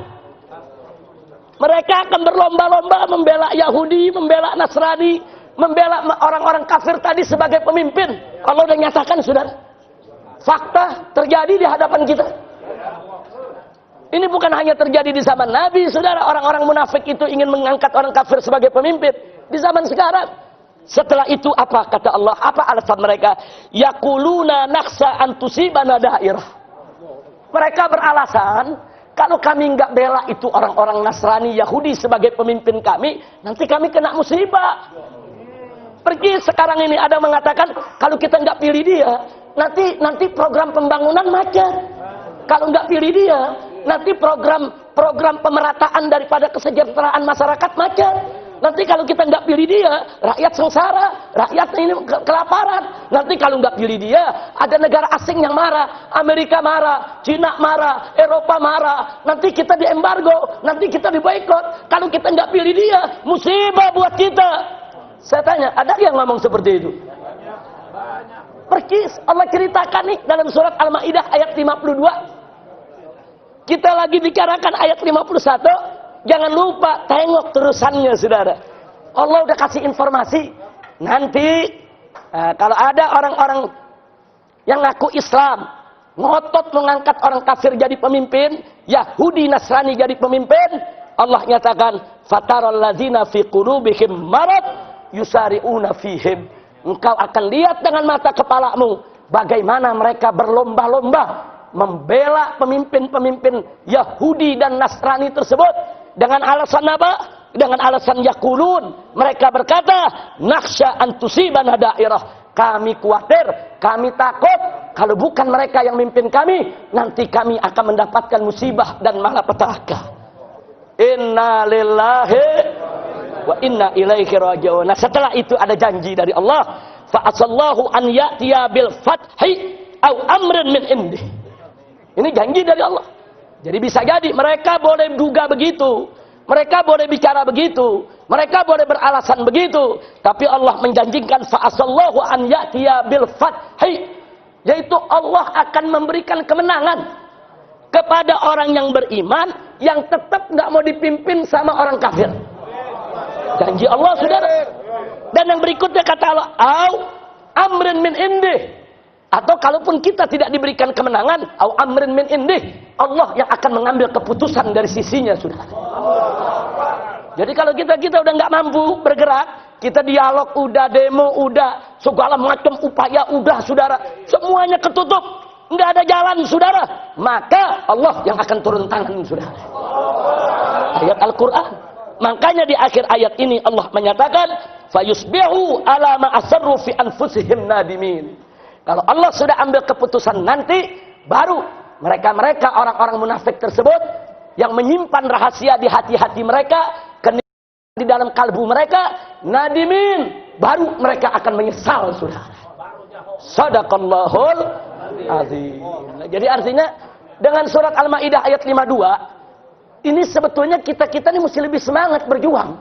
Mereka akan berlomba-lomba membela Yahudi, membela Nasrani, membela orang-orang kafir tadi sebagai pemimpin. Allah sudah nyatakan, saudara. Fakta terjadi di hadapan kita. Ini bukan hanya terjadi di zaman Nabi, saudara. Orang-orang munafik itu ingin mengangkat orang kafir sebagai pemimpin. Di zaman sekarang. Setelah itu apa kata Allah? Apa alasan mereka? Yaquluna nakhsha an tusibana dairah. Mereka beralasan, kalau kami enggak bela itu orang-orang Nasrani Yahudi sebagai pemimpin kami, nanti kami kena musibah. Pergi sekarang ini ada mengatakan, kalau kita enggak pilih dia, nanti program pembangunan macet. Kalau enggak pilih dia, nanti program pemerataan daripada kesejahteraan masyarakat macet. Nanti kalau kita nggak pilih dia, rakyat sengsara, rakyat ini kelaparan. Nanti kalau nggak pilih dia, ada negara asing yang marah, Amerika marah, Cina marah, Eropa marah. Nanti kita diembargo, nanti kita diboikot. Kalau kita nggak pilih dia, musibah buat kita. Saya tanya, ada yang ngomong seperti itu? Persis Allah ceritakan nih dalam surat Al-Maidah ayat 52. Kita lagi bicarakan ayat 51. Jangan lupa tengok terusannya, saudara. Allah udah kasih informasi. Nanti kalau ada orang-orang yang ngaku Islam, ngotot mengangkat orang kafir jadi pemimpin, Yahudi Nasrani jadi pemimpin, Allah nyatakan, fataral ladzina fi qulubihim marad yusari'una fihim. Engkau akan lihat dengan mata kepalamu bagaimana mereka berlomba-lomba membela pemimpin-pemimpin Yahudi dan Nasrani tersebut. Dengan alasan apa? Dengan alasan yaqulun. Mereka berkata, nakhsha an tusibana dairah. Kami khawatir, kami takut, kalau bukan mereka yang mimpin kami, nanti kami akan mendapatkan musibah dan malapetaka. Inna lillahi wa inna ilaihi raji'un. Nah, setelah itu ada janji dari Allah, fa asallahu an ya'tiya bil fathi au amrin min indih. Ini janji dari Allah. Jadi bisa jadi mereka boleh duga begitu, mereka boleh bicara begitu, mereka boleh beralasan begitu, tapi Allah menjanjikan fa'asallahu an ya'tiya bil fathi, yaitu Allah akan memberikan kemenangan kepada orang yang beriman yang tetap nggak mau dipimpin sama orang kafir. Janji Allah, saudara. Dan yang berikutnya kata Allah, au amrin min indih. Atau kalaupun kita tidak diberikan kemenangan, au amrin min indih, Allah yang akan mengambil keputusan dari sisinya, saudara. Jadi kalau kita udah nggak mampu bergerak, kita dialog udah, demo udah, segala macam upaya udah, saudara, semuanya ketutup, nggak ada jalan, saudara, maka Allah yang akan turun tangan, saudara. Ayat Al-Quran. Makanya di akhir ayat ini Allah menyatakan, fayusbihu ala ma asarru fi anfusihim nadimin. Kalau Allah sudah ambil keputusan nanti, baru mereka orang-orang munafik tersebut yang menyimpan rahasia di hati-hati mereka, di dalam kalbu mereka, nadimin, baru mereka akan menyesal, saudara. Shadaqallahul azim. Jadi artinya dengan surat Al-Maidah ayat 52, ini sebetulnya kita ini mesti lebih semangat berjuang.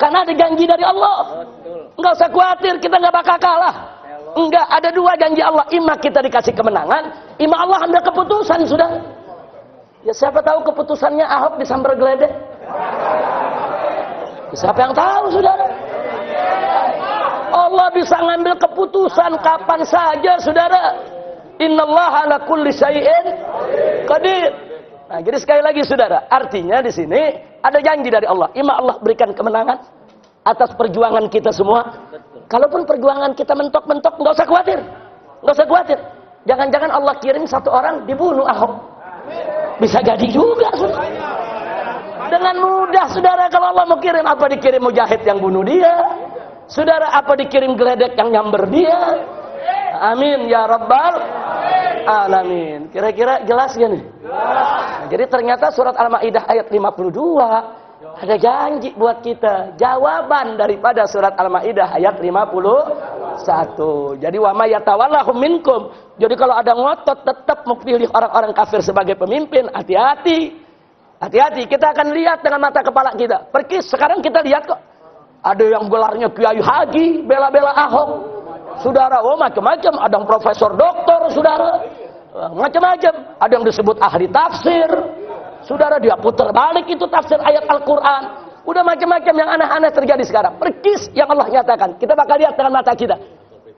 Karena ada janji dari Allah. Enggak usah khawatir, kita enggak bakal kalah. Enggak, ada dua janji Allah. Ima kita dikasih kemenangan, ima Allah ambil keputusan, sudah. Ya siapa tahu keputusannya Ahok disambar geledek. Siapa yang tahu, saudara? Allah bisa ngambil keputusan kapan saja, saudara. Innallaha ala kulli syai'in qadir. Nah, jadi sekali lagi, saudara, artinya di sini ada janji dari Allah. Ima Allah berikan kemenangan atas perjuangan kita semua. Kalaupun perjuangan kita mentok-mentok, nggak usah khawatir. Nggak usah khawatir. Jangan-jangan Allah kirim satu orang dibunuh Ahok. Bisa jadi juga, saudara. Dengan mudah, saudara, kalau Allah mau kirim, apa dikirim mujahid yang bunuh dia? Saudara, apa dikirim geledek yang nyamber dia? Amin ya rabbal alamin. Kira-kira jelas gak nih? Nah, jadi ternyata surat Al-Maidah ayat 52 ada janji buat kita, jawaban daripada surat Al-Maidah ayat 51. Jadi wa may yatawallahum minkum. Jadi kalau ada ngotot tetap memilih orang-orang kafir sebagai pemimpin, hati-hati. Hati-hati, kita akan lihat dengan mata kepala kita. Perkis, sekarang kita lihat kok. Ada yang gelarnya Kiai Haji, bela-bela Ahok. Saudara, oh macam-macam. Ada yang profesor doktor, saudara. Macam-macam. Ada yang disebut ahli tafsir. Saudara, dia putar balik itu tafsir ayat Al-Quran. Udah macam-macam yang aneh-aneh terjadi sekarang. Perkis yang Allah nyatakan. Kita bakal lihat dengan mata kita.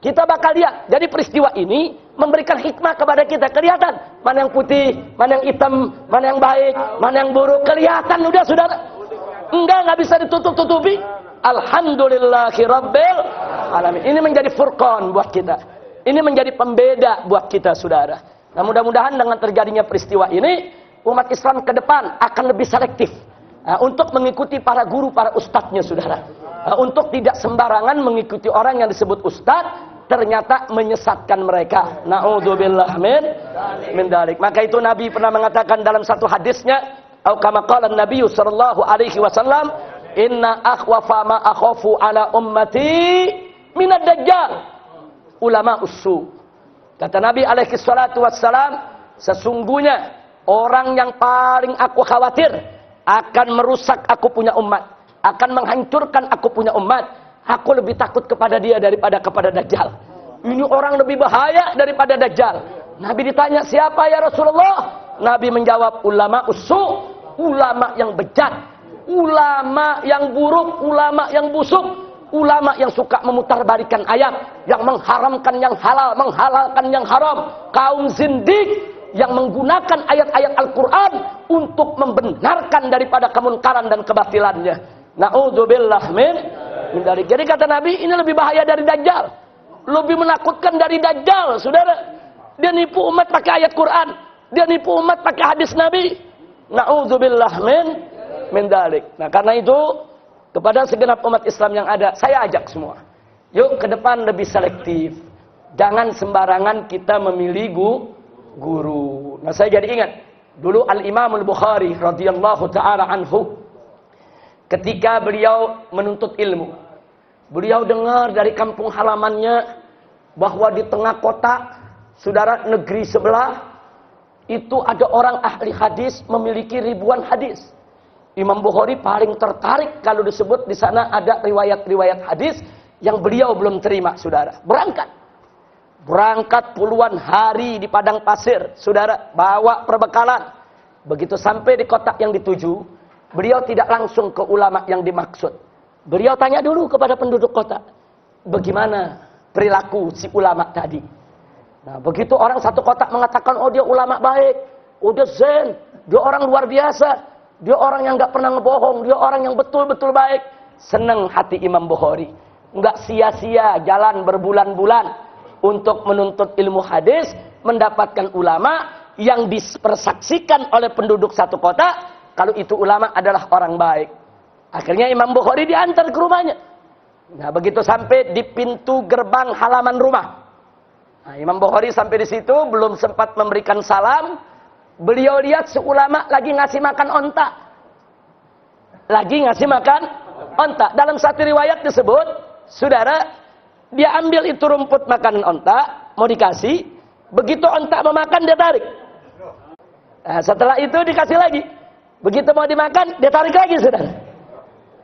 Kita bakal lihat. Jadi peristiwa ini memberikan hikmah kepada kita. Kelihatan mana yang putih, mana yang hitam, mana yang baik, mana yang buruk. Kelihatan udah, saudara. Nggak bisa ditutup-tutupi. Alhamdulillahirabbil alamin. Ini menjadi furqan buat kita. Ini menjadi pembeda buat kita, saudara. Nah, mudah-mudahan dengan terjadinya peristiwa ini, umat Islam ke depan akan lebih selektif untuk mengikuti para guru, para ustadznya, saudara. Untuk tidak sembarangan mengikuti orang yang disebut ustadz, ternyata menyesatkan mereka. Na'udzubillah min dzalik. Maka itu Nabi pernah mengatakan dalam satu hadisnya, atau kama qala Nabi sallallahu alaihi wasallam, inna akhwafa ma akhafu ala ummati minad dajjal ulama usu. Kata Nabi alaihi salatu wassalam, sesungguhnya orang yang paling aku khawatir akan merusak aku punya umat, akan menghancurkan aku punya umat, aku lebih takut kepada dia daripada kepada Dajjal. Ini orang lebih bahaya daripada Dajjal. Nabi ditanya, siapa ya Rasulullah? Nabi menjawab, ulama usu, ulama yang bejat, ulama yang buruk, ulama yang busuk, ulama yang suka memutarbalikan ayat, yang mengharamkan yang halal, menghalalkan yang haram, kaum zindik yang menggunakan ayat-ayat Al-Quran untuk membenarkan daripada kemunkaran dan kebatilannya. Na'udzubillah min dzalik. Jadi kata Nabi, ini lebih bahaya dari Dajjal, lebih menakutkan dari Dajjal, saudara. Dia nipu umat pakai ayat Quran, dia nipu umat pakai hadis Nabi. Na'udzubillah min dzalik. Nah, karena itu kepada segenap umat Islam yang ada, saya ajak semua, yuk ke depan lebih selektif. Jangan sembarangan kita memilih guru. Nah, saya jadi ingat dulu Al-Imam Al-Bukhari radhiyallahu taala anhu, ketika beliau menuntut ilmu, beliau dengar dari kampung halamannya bahwa di tengah kota, saudara, negeri sebelah itu ada orang ahli hadis memiliki ribuan hadis. Imam Bukhari paling tertarik kalau disebut di sana ada riwayat-riwayat hadis yang beliau belum terima, saudara. Berangkat puluhan hari di padang pasir, saudara, bawa perbekalan. Begitu sampai di kota yang dituju, beliau tidak langsung ke ulama yang dimaksud. Beliau tanya dulu kepada penduduk kota, bagaimana perilaku si ulama tadi. Nah, begitu orang satu kota mengatakan, oh dia ulama baik, oh dia zen, dia orang luar biasa, dia orang yang gak pernah ngebohong, dia orang yang betul-betul baik. Senang hati Imam Bukhari. Nggak sia-sia jalan berbulan-bulan untuk menuntut ilmu hadis, mendapatkan ulama yang dipersaksikan oleh penduduk satu kota kalau itu ulama adalah orang baik. Akhirnya Imam Bukhari diantar ke rumahnya. Nah, begitu sampai di pintu gerbang halaman rumah, nah, Imam Bukhari sampai di situ belum sempat memberikan salam, beliau lihat seulama lagi ngasih makan onta. Dalam satu riwayat disebut, saudara, dia ambil itu rumput makanan onta, mau dikasih, begitu onta mau makan dia tarik. Nah, setelah itu dikasih lagi, begitu mau dimakan dia tarik lagi, saudara.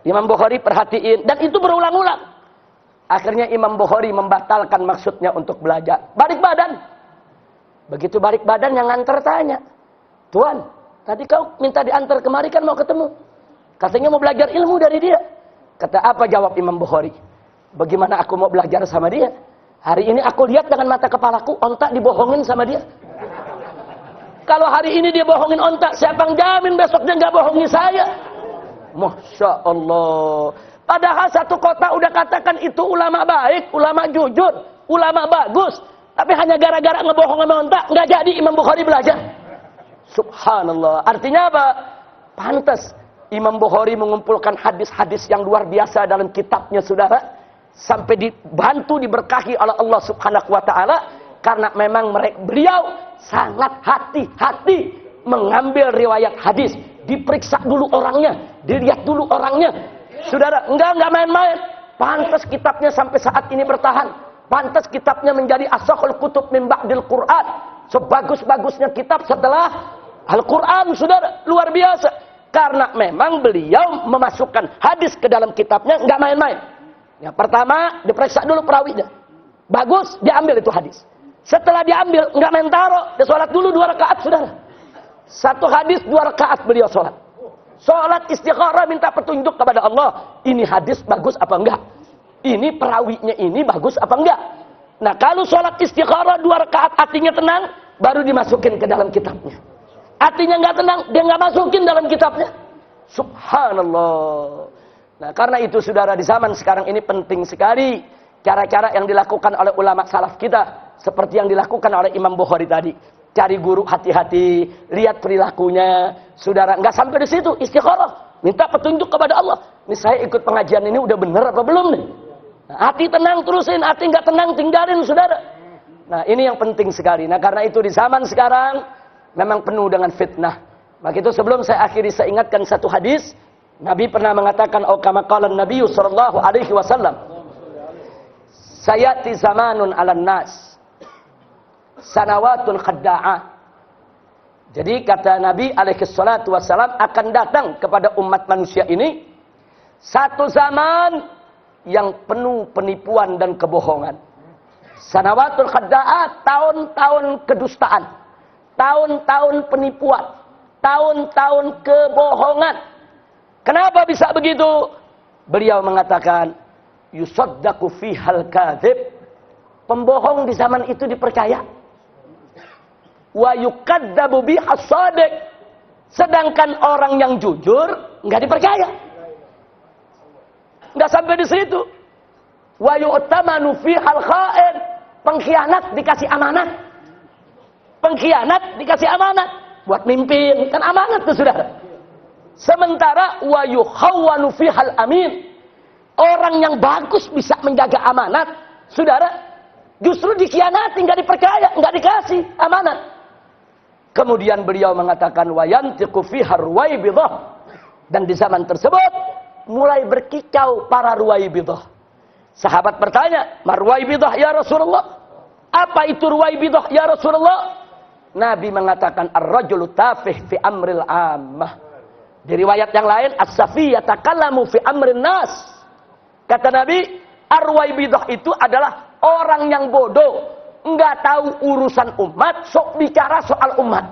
Imam Bukhari perhatiin, dan itu berulang-ulang. Akhirnya Imam Bukhari membatalkan maksudnya untuk belajar. Balik badan. Begitu balik badan yang nganter tanya. Tuan, tadi kau minta diantar kemari kan mau ketemu. Katanya mau belajar ilmu dari dia. Kata apa jawab Imam Bukhari? Bagaimana aku mau belajar sama dia? Hari ini aku lihat dengan mata kepalaku, ontak dibohongin sama dia. Kalau hari ini dia bohongin ontak, siapa yang jamin besoknya nggak bohongi saya? Masya Allah. Padahal satu kota udah katakan itu ulama baik, ulama jujur, ulama bagus. Tapi hanya gara-gara ngebohong sama ontak, nggak jadi Imam Bukhari belajar. Subhanallah. Artinya apa? Pantas Imam Bukhari mengumpulkan hadis-hadis yang luar biasa dalam kitabnya, saudara. Sampai dibantu, diberkahi oleh Allah Subhanahu wa Ta'ala. Karena memang beliau sangat hati-hati mengambil riwayat hadis. Diperiksa dulu orangnya, dilihat dulu orangnya. Saudara, enggak main-main. Pantas kitabnya sampai saat ini bertahan. Pantas kitabnya menjadi ashahul kutub min ba'dil Quran. Sebagus-bagusnya kitab setelah Al-Quran, saudara. Luar biasa. Karena memang beliau memasukkan hadis ke dalam kitabnya, enggak main-main. Yang pertama, diperiksa dulu perawinya. Bagus, diambil itu hadis. Setelah diambil, enggak main taruh. Dia sholat dulu 2 rakaat, saudara. Satu hadis 2 rakaat beliau sholat. Sholat istikharah minta petunjuk kepada Allah. Ini hadis bagus apa enggak? Ini perawinya ini bagus apa enggak? Nah, kalau sholat istikharah 2 rakaat hatinya tenang, baru dimasukin ke dalam kitabnya. Hatinya enggak tenang, dia enggak masukin dalam kitabnya. Subhanallah. Nah, karena itu saudara, di zaman sekarang ini penting sekali cara-cara yang dilakukan oleh ulama salaf kita. Seperti yang dilakukan oleh Imam Bukhari tadi. Cari guru hati-hati, lihat perilakunya. Saudara, nggak sampai di situ, istikharah. Minta petunjuk kepada Allah. Ini saya ikut pengajian ini udah bener apa belum nih? Nah, hati tenang terusin, hati nggak tenang tinggalin, saudara. Nah, ini yang penting sekali. Nah, karena itu di zaman sekarang memang penuh dengan fitnah. Maka itu sebelum saya akhiri, saya ingatkan satu hadis. Nabi pernah mengatakan, "Au kama qala Nabi sallallahu alaihi wasallam, sayati zamanun 'alan nas sanawatun khadda'ah." Jadi kata Nabi alaihi salatu wasallam, akan datang kepada umat manusia ini satu zaman yang penuh penipuan dan kebohongan. Sanawatul khadda'ah, tahun-tahun kedustaan, tahun-tahun penipuan, tahun-tahun kebohongan. Kenapa bisa begitu? Beliau mengatakan, yusaddaqu fihal kadzib. Pembohong di zaman itu dipercaya. Wa yukadzabu bihas shadiq. Sedangkan orang yang jujur enggak dipercaya. Enggak sampai di situ. Wa yu'tamanu fihal kha'in. Pengkhianat dikasih amanat. Pengkhianat dikasih amanat buat mimpin, kan amanat tuh, saudara. Sementara wa yukhawwanu fihal amin. Orang yang bagus bisa menjaga amanat, saudara, justru dikhianati, enggak dipercaya, enggak dikasih amanat. Kemudian beliau mengatakan wa yantiqu fiha ruwaibidah. Dan di zaman tersebut mulai berkicau para ruwaibidah. Sahabat bertanya, "Ma ruwaibidah ya Rasulullah?" Apa itu ruwaibidah ya Rasulullah? Nabi mengatakan, "Ar-rajulu tafih fi amril ammah." Di riwayat yang lain, as-safi yatakallamu fi amrin nas. Kata Nabi, ar-ruwaibidah itu adalah orang yang bodoh, enggak tahu urusan umat, sok bicara soal umat.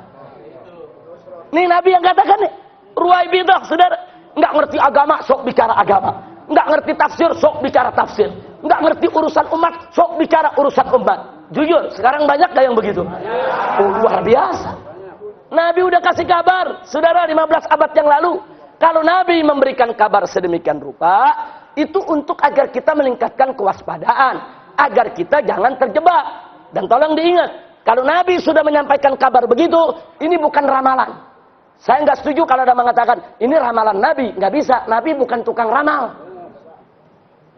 Ini Nabi yang katakan nih, ruwaibidah, saudara, enggak ngerti agama, sok bicara agama. Enggak ngerti tafsir, sok bicara tafsir. Enggak ngerti urusan umat, sok bicara urusan umat. Jujur, sekarang banyak gak yang begitu? Luar biasa. Nabi udah kasih kabar, saudara, 15 abad yang lalu. Kalau Nabi memberikan kabar sedemikian rupa, itu untuk agar kita meningkatkan kewaspadaan, agar kita jangan terjebak. Dan tolong diingat, kalau Nabi sudah menyampaikan kabar begitu, ini bukan ramalan. Saya nggak setuju kalau ada mengatakan, ini ramalan Nabi. Nggak bisa, Nabi bukan tukang ramal.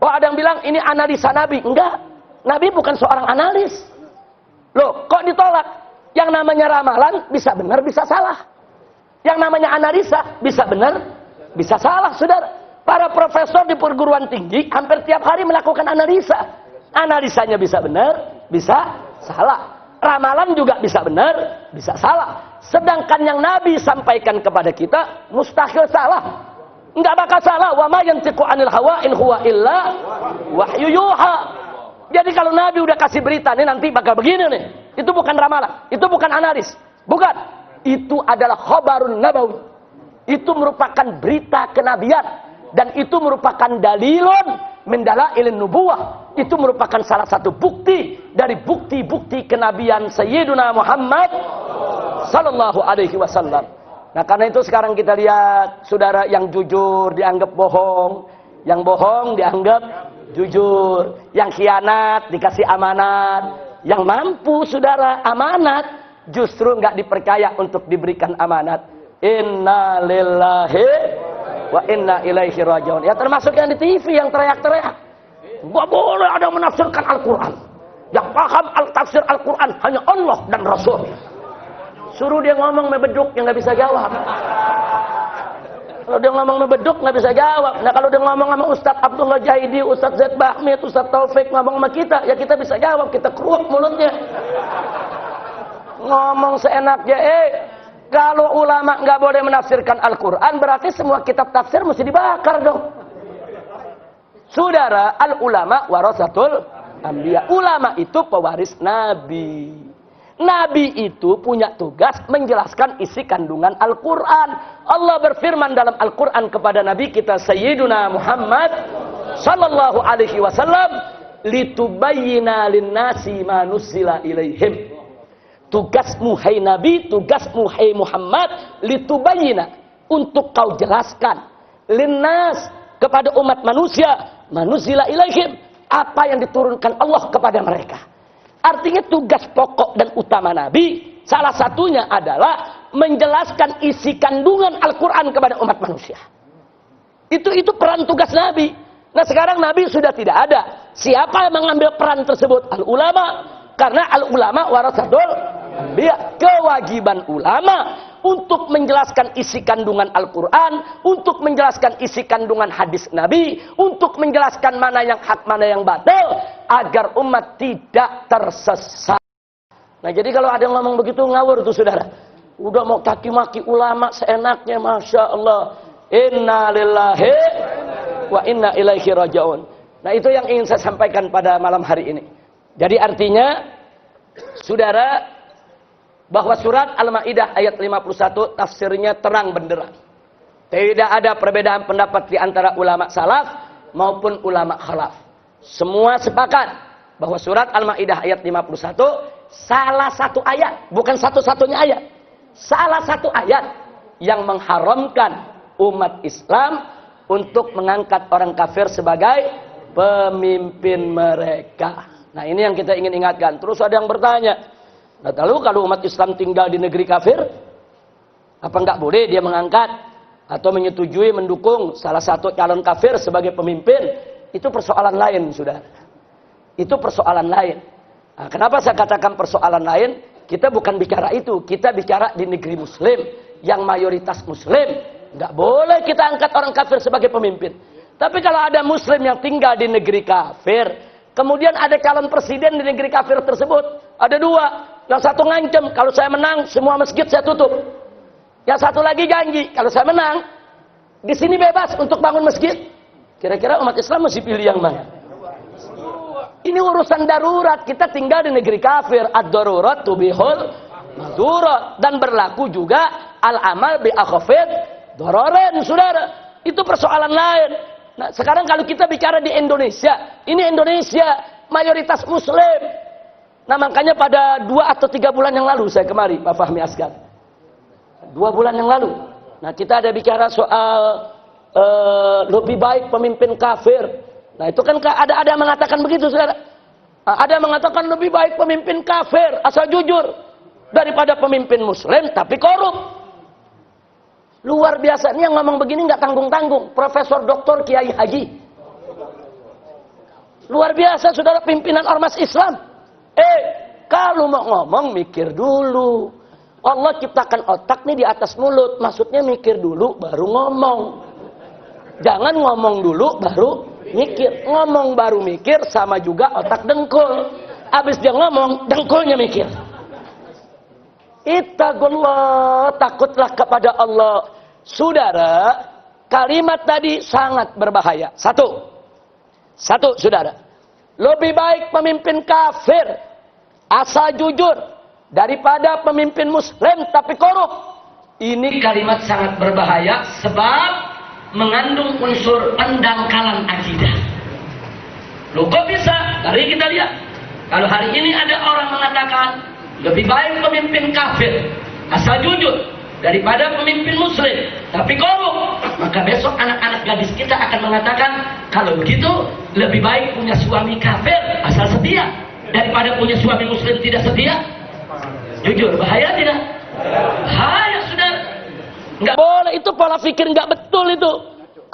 Oh, ada yang bilang, ini analisa Nabi. Enggak, Nabi bukan seorang analis. Loh, kok ditolak? Yang namanya ramalan bisa benar, bisa salah. Yang namanya analisa bisa benar, bisa salah, saudara. Para profesor di perguruan tinggi hampir tiap hari melakukan analisa. Analisanya bisa benar, bisa salah. Ramalan juga bisa benar, bisa salah. Sedangkan yang Nabi sampaikan kepada kita mustahil salah. Enggak bakal salah. Wa ma yantiqu 'anil hawa in huwa illa wahyu yuha. Jadi kalau Nabi udah kasih berita nih nanti bakal begini nih. Itu bukan ramalan, itu bukan analis. Bukan. Itu adalah khabarun nabawi. Itu merupakan berita kenabian dan itu merupakan dalilun min dalailin nubuwah. Itu merupakan salah satu bukti dari bukti-bukti kenabian Sayyiduna Muhammad sallallahu alaihi wasallam. Nah, karena itu sekarang kita lihat saudara yang jujur dianggap bohong, yang bohong dianggap jujur, yang khianat dikasih amanat, yang mampu saudara amanat justru nggak dipercaya untuk diberikan amanat. Inna lillahi wa inna ilaihi rajiun. Ya termasuk yang di TV yang teriak-teriak. Nggak boleh ada menafsirkan Al-Quran. Yang paham tafsir Al-Quran hanya Allah dan Rasul. Suruh dia ngomong mebeduk yang nggak bisa jawab. Kalau dia ngomong mebeduk nggak bisa jawab. Nah kalau dia ngomong sama Ustadz Abdullah Jaidi, Ustadz Zaid Bahmid, Ustadz Taufik ngomong sama kita, ya kita bisa jawab. Kita keruak mulutnya. Ngomong seenaknya. Kalau ulama nggak boleh menafsirkan Al-Quran, berarti semua kitab tafsir mesti dibakar dong. Saudara, al-ulama warasatul anbiya. Ulama itu pewaris Nabi. Nabi itu punya tugas menjelaskan isi kandungan Al-Quran. Allah berfirman dalam Al-Quran kepada Nabi kita Sayyiduna Muhammad sallallahu alaihi wasallam, litubayyina linnasi ma nuzzila ilaihim. Tugasmu hai Nabi, tugasmu hai Muhammad, litubayyina, untuk kau jelaskan linnas, kepada umat manusia, ma nuzzila ilaihim, apa yang diturunkan Allah kepada mereka. Artinya tugas pokok dan utama Nabi salah satunya adalah menjelaskan isi kandungan Al-Quran kepada umat manusia. Itu peran tugas Nabi. Nah sekarang Nabi sudah tidak ada. Siapa yang mengambil peran tersebut? Al-ulama. Karena al-ulama warasatul anbiya. Kewajiban ulama untuk menjelaskan isi kandungan Al-Quran, untuk menjelaskan isi kandungan hadis Nabi, untuk menjelaskan mana yang hak, mana yang batil, agar umat tidak tersesat. Nah jadi kalau ada yang ngomong begitu ngawur tuh saudara. Udah mau caci-maki ulama seenaknya, Masya Allah. Inna lillahi wa inna ilaihi rajiun. Nah itu yang ingin saya sampaikan pada malam hari ini. Jadi artinya, saudara, bahwa surat Al-Maidah ayat 51 tafsirnya terang benderang. Tidak ada perbedaan pendapat di antara ulama salaf maupun ulama khalaf. Semua sepakat bahwa surat Al-Maidah ayat 51 salah satu ayat, bukan satu-satunya ayat. Salah satu ayat yang mengharamkan umat Islam untuk mengangkat orang kafir sebagai pemimpin mereka. Nah ini yang kita ingin ingatkan. Terus ada yang bertanya, nah, lalu kalau umat Islam tinggal di negeri kafir, apa enggak boleh dia mengangkat atau menyetujui mendukung salah satu calon kafir sebagai pemimpin? Itu persoalan lain, saudara. Itu persoalan lain. Nah, kenapa saya katakan persoalan lain? Kita bukan bicara itu. Kita bicara di negeri Muslim yang mayoritas Muslim. Enggak boleh kita angkat orang kafir sebagai pemimpin. Tapi kalau ada Muslim yang tinggal di negeri kafir, kemudian ada calon presiden di negeri kafir tersebut, ada dua. Yang satu ngancem, kalau saya menang semua masjid saya tutup. Yang satu lagi janji, kalau saya menang di sini bebas untuk bangun masjid. Kira-kira umat Islam mesti pilih yang mana? Ini urusan darurat. Kita tinggal di negeri kafir. Ad-darurat tubihul madzurat. Dan berlaku juga al-amal bi akhafid dararin, saudara. Itu persoalan lain. Nah, sekarang kalau kita bicara di Indonesia, ini Indonesia mayoritas Muslim. Nah makanya pada 2 atau 3 bulan yang lalu saya kemari, Pak Fahmi Asgar. 2 bulan yang lalu. Nah kita ada bicara soal lebih baik pemimpin kafir. Nah itu kan ada yang mengatakan begitu, saudara. Ada yang mengatakan lebih baik pemimpin kafir asal jujur daripada pemimpin Muslim tapi korup. Luar biasa. Ini yang ngomong begini nggak tanggung-tanggung. Profesor Doktor Kiai Haji. Luar biasa, saudara, pimpinan ormas Islam. Kalau mau ngomong mikir dulu. Allah ciptakan otak nih di atas mulut. Maksudnya mikir dulu baru ngomong. Jangan ngomong dulu baru mikir. Ngomong baru mikir sama juga otak dengkul. Habis dia ngomong, dengkulnya mikir. Ittaqullah, takutlah kepada Allah. Saudara, kalimat tadi sangat berbahaya. Satu, saudara. Lebih baik pemimpin kafir asal jujur daripada pemimpin muslim tapi korup. Ini kalimat sangat berbahaya sebab mengandung unsur pendangkalan akidah. Loh kok bisa? Mari kita lihat. Kalau hari ini ada orang mengatakan lebih baik pemimpin kafir asal jujur daripada pemimpin muslim tapi korup, maka besok anak-anak gadis kita akan mengatakan kalau begitu lebih baik punya suami kafir asal setia daripada punya suami muslim tidak setia. Jujur, bahaya tidak? Bahaya, saudara. Nggak boleh, itu pola pikir nggak betul itu.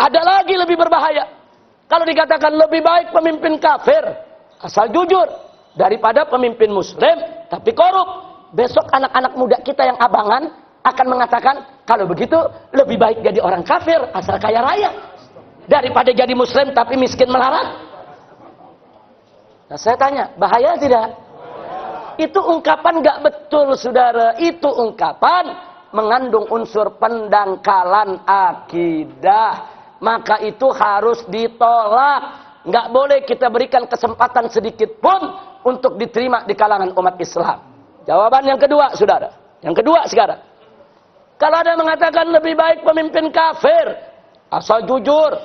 Ada lagi lebih berbahaya. Kalau dikatakan lebih baik pemimpin kafir asal jujur daripada pemimpin muslim tapi korup, besok anak-anak muda kita yang abangan akan mengatakan kalau begitu lebih baik jadi orang kafir asal kaya raya daripada jadi muslim tapi miskin melarat. Nah saya tanya, bahaya tidak? Itu ungkapan nggak betul, saudara. Itu ungkapan mengandung unsur pendangkalan akidah. Maka itu harus ditolak. Nggak boleh kita berikan kesempatan sedikit pun untuk diterima di kalangan umat Islam. Jawaban yang kedua, saudara. Yang kedua sekarang. Kalau ada yang mengatakan lebih baik pemimpin kafir asal jujur,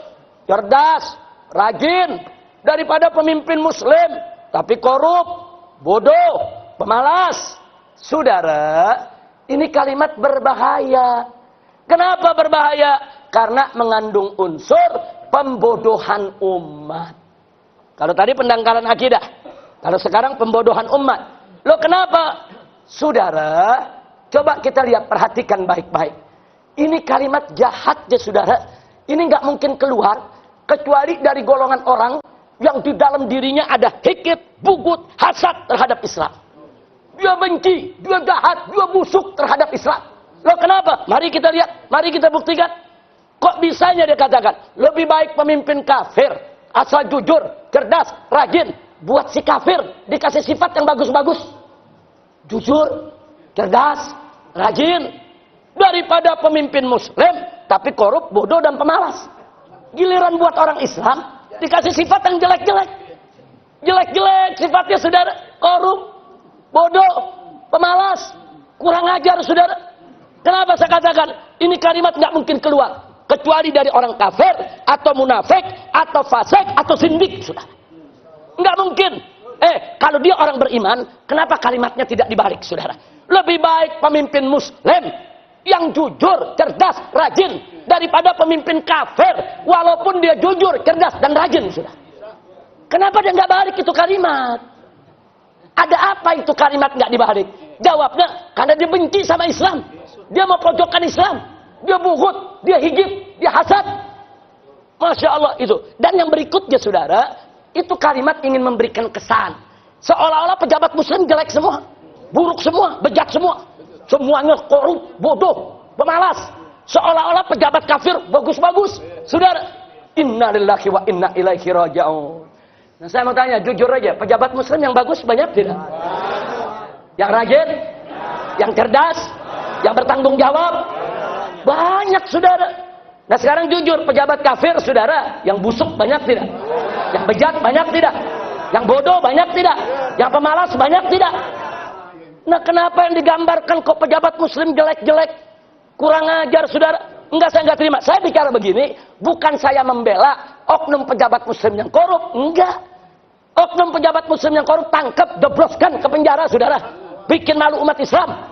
cerdas, rajin daripada pemimpin muslim tapi korup, bodoh, pemalas. Saudara, ini kalimat berbahaya. Kenapa berbahaya? Karena mengandung unsur pembodohan umat. Kalau tadi pendangkalan akidah, kalau sekarang pembodohan umat. Loh kenapa? Saudara, coba kita lihat, perhatikan baik-baik. Ini kalimat jahat ya saudara. Ini nggak mungkin keluar kecuali dari golongan orang yang di dalam dirinya ada hikit, bugut, hasad terhadap Islam. Dia benci, dia jahat, dia busuk terhadap Islam. Loh kenapa? Mari kita lihat, mari kita buktikan. Kok bisanya dia katakan lebih baik pemimpin kafir asal jujur, cerdas, rajin. Buat si kafir dikasih sifat yang bagus-bagus. Jujur, cerdas, rajin. Daripada pemimpin muslim tapi korup, bodoh, dan pemalas. Giliran buat orang Islam dikasih sifat yang jelek-jelek. Jelek-jelek sifatnya saudara. Korup, bodoh, pemalas, kurang ajar saudara. Kenapa saya katakan ini kalimat nggak mungkin keluar kecuali dari orang kafir atau munafik atau fasik atau sindik saudara. Nggak mungkin. Kalau dia orang beriman, kenapa kalimatnya tidak dibalik saudara? Lebih baik pemimpin muslim yang jujur, cerdas, rajin daripada pemimpin kafir walaupun dia jujur, cerdas, dan rajin saudara. Kenapa dia nggak balik itu kalimat? Ada apa itu kalimat nggak dibalik? Jawabnya karena dia benci sama Islam. Dia mau pojokkan Islam. Dia bugut, dia hijib, dia hasad. Masya Allah itu. Dan yang berikutnya saudara, itu kalimat ingin memberikan kesan seolah-olah pejabat muslim jelek semua, buruk semua, bejat semua, semuanya korup, bodoh, pemalas. Seolah-olah pejabat kafir bagus-bagus. Saudara, inna lillahi wa inna ilaihi raji'un. Nah saya mau tanya, jujur aja, pejabat muslim yang bagus banyak tidak? Yang rajin? Yang cerdas? Yang bertanggung jawab? Banyak saudara. Nah sekarang jujur, pejabat kafir saudara, yang busuk banyak tidak? Yang bejat banyak tidak? Yang bodoh banyak tidak? Yang pemalas banyak tidak? Nah kenapa yang digambarkan kok pejabat muslim jelek-jelek, kurang ajar saudara? Enggak, saya enggak terima. Saya bicara begini, bukan saya membela oknum pejabat muslim yang korup, enggak. Oknum pejabat muslim yang korup tangkap, jebloskan ke penjara saudara. Bikin malu umat Islam.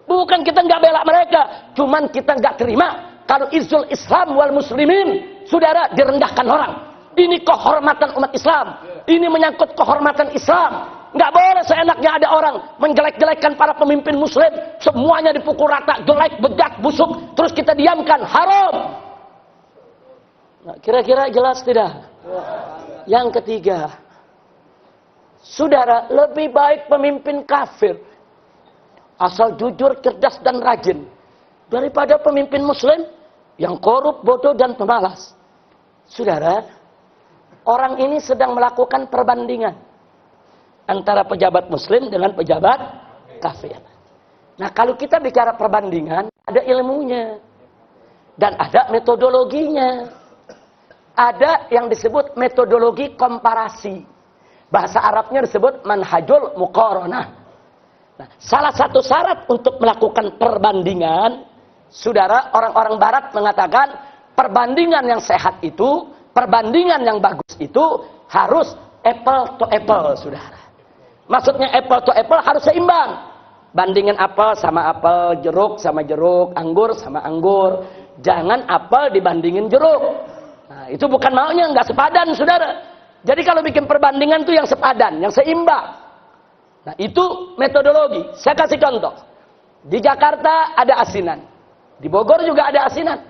Bukan kita enggak bela mereka, cuman kita enggak terima kalau izul Islam wal muslimin saudara direndahkan orang. Ini kehormatan umat Islam. Ini menyangkut kehormatan Islam. Nggak boleh seenaknya ada orang menjelek-jelekkan para pemimpin muslim. Semuanya dipukul rata, jelek, bejat, busuk. Terus kita diamkan. Haram. Nah, kira-kira jelas tidak? Yang ketiga. Saudara, lebih baik pemimpin kafir asal jujur, cerdas, dan rajin daripada pemimpin muslim yang korup, bodoh, dan pemalas. Saudara, orang ini sedang melakukan perbandingan antara pejabat muslim dengan pejabat kafir. Nah kalau kita bicara perbandingan, ada ilmunya. dan ada metodologinya. Ada yang disebut metodologi komparasi. Bahasa Arabnya disebut manhajul muqaranah. Nah, salah satu syarat untuk melakukan perbandingan, saudara, orang-orang barat mengatakan perbandingan yang sehat itu, perbandingan yang bagus itu harus apple to apple, saudara. Maksudnya apple to apple harus seimbang. Bandingin apel sama apel, jeruk sama jeruk, anggur sama anggur. Jangan apel dibandingin jeruk. Nah, itu bukan maunya, nggak sepadan, saudara. Jadi kalau bikin perbandingan itu yang sepadan, yang seimbang. Nah, itu metodologi. Saya kasih contoh. Di Jakarta ada asinan. Di Bogor juga ada asinan.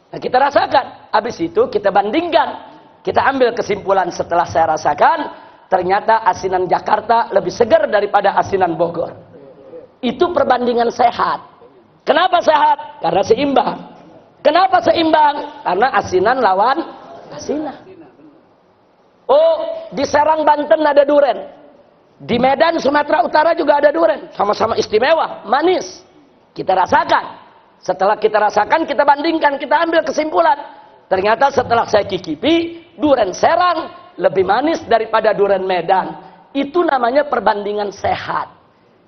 Nah, kita rasakan. Habis itu kita bandingkan. Kita ambil kesimpulan setelah saya rasakan, ternyata asinan Jakarta lebih segar daripada asinan Bogor. Itu perbandingan sehat. Kenapa sehat? Karena seimbang. Kenapa seimbang? Karena asinan lawan asinan. Oh, di Serang Banten ada duren. Di Medan Sumatera Utara juga ada duren. Sama-sama istimewa, manis. Kita rasakan. Setelah kita rasakan, kita bandingkan, kita ambil kesimpulan. Ternyata setelah saya cicipi, duren Serang lebih manis daripada duren Medan. Itu namanya perbandingan sehat.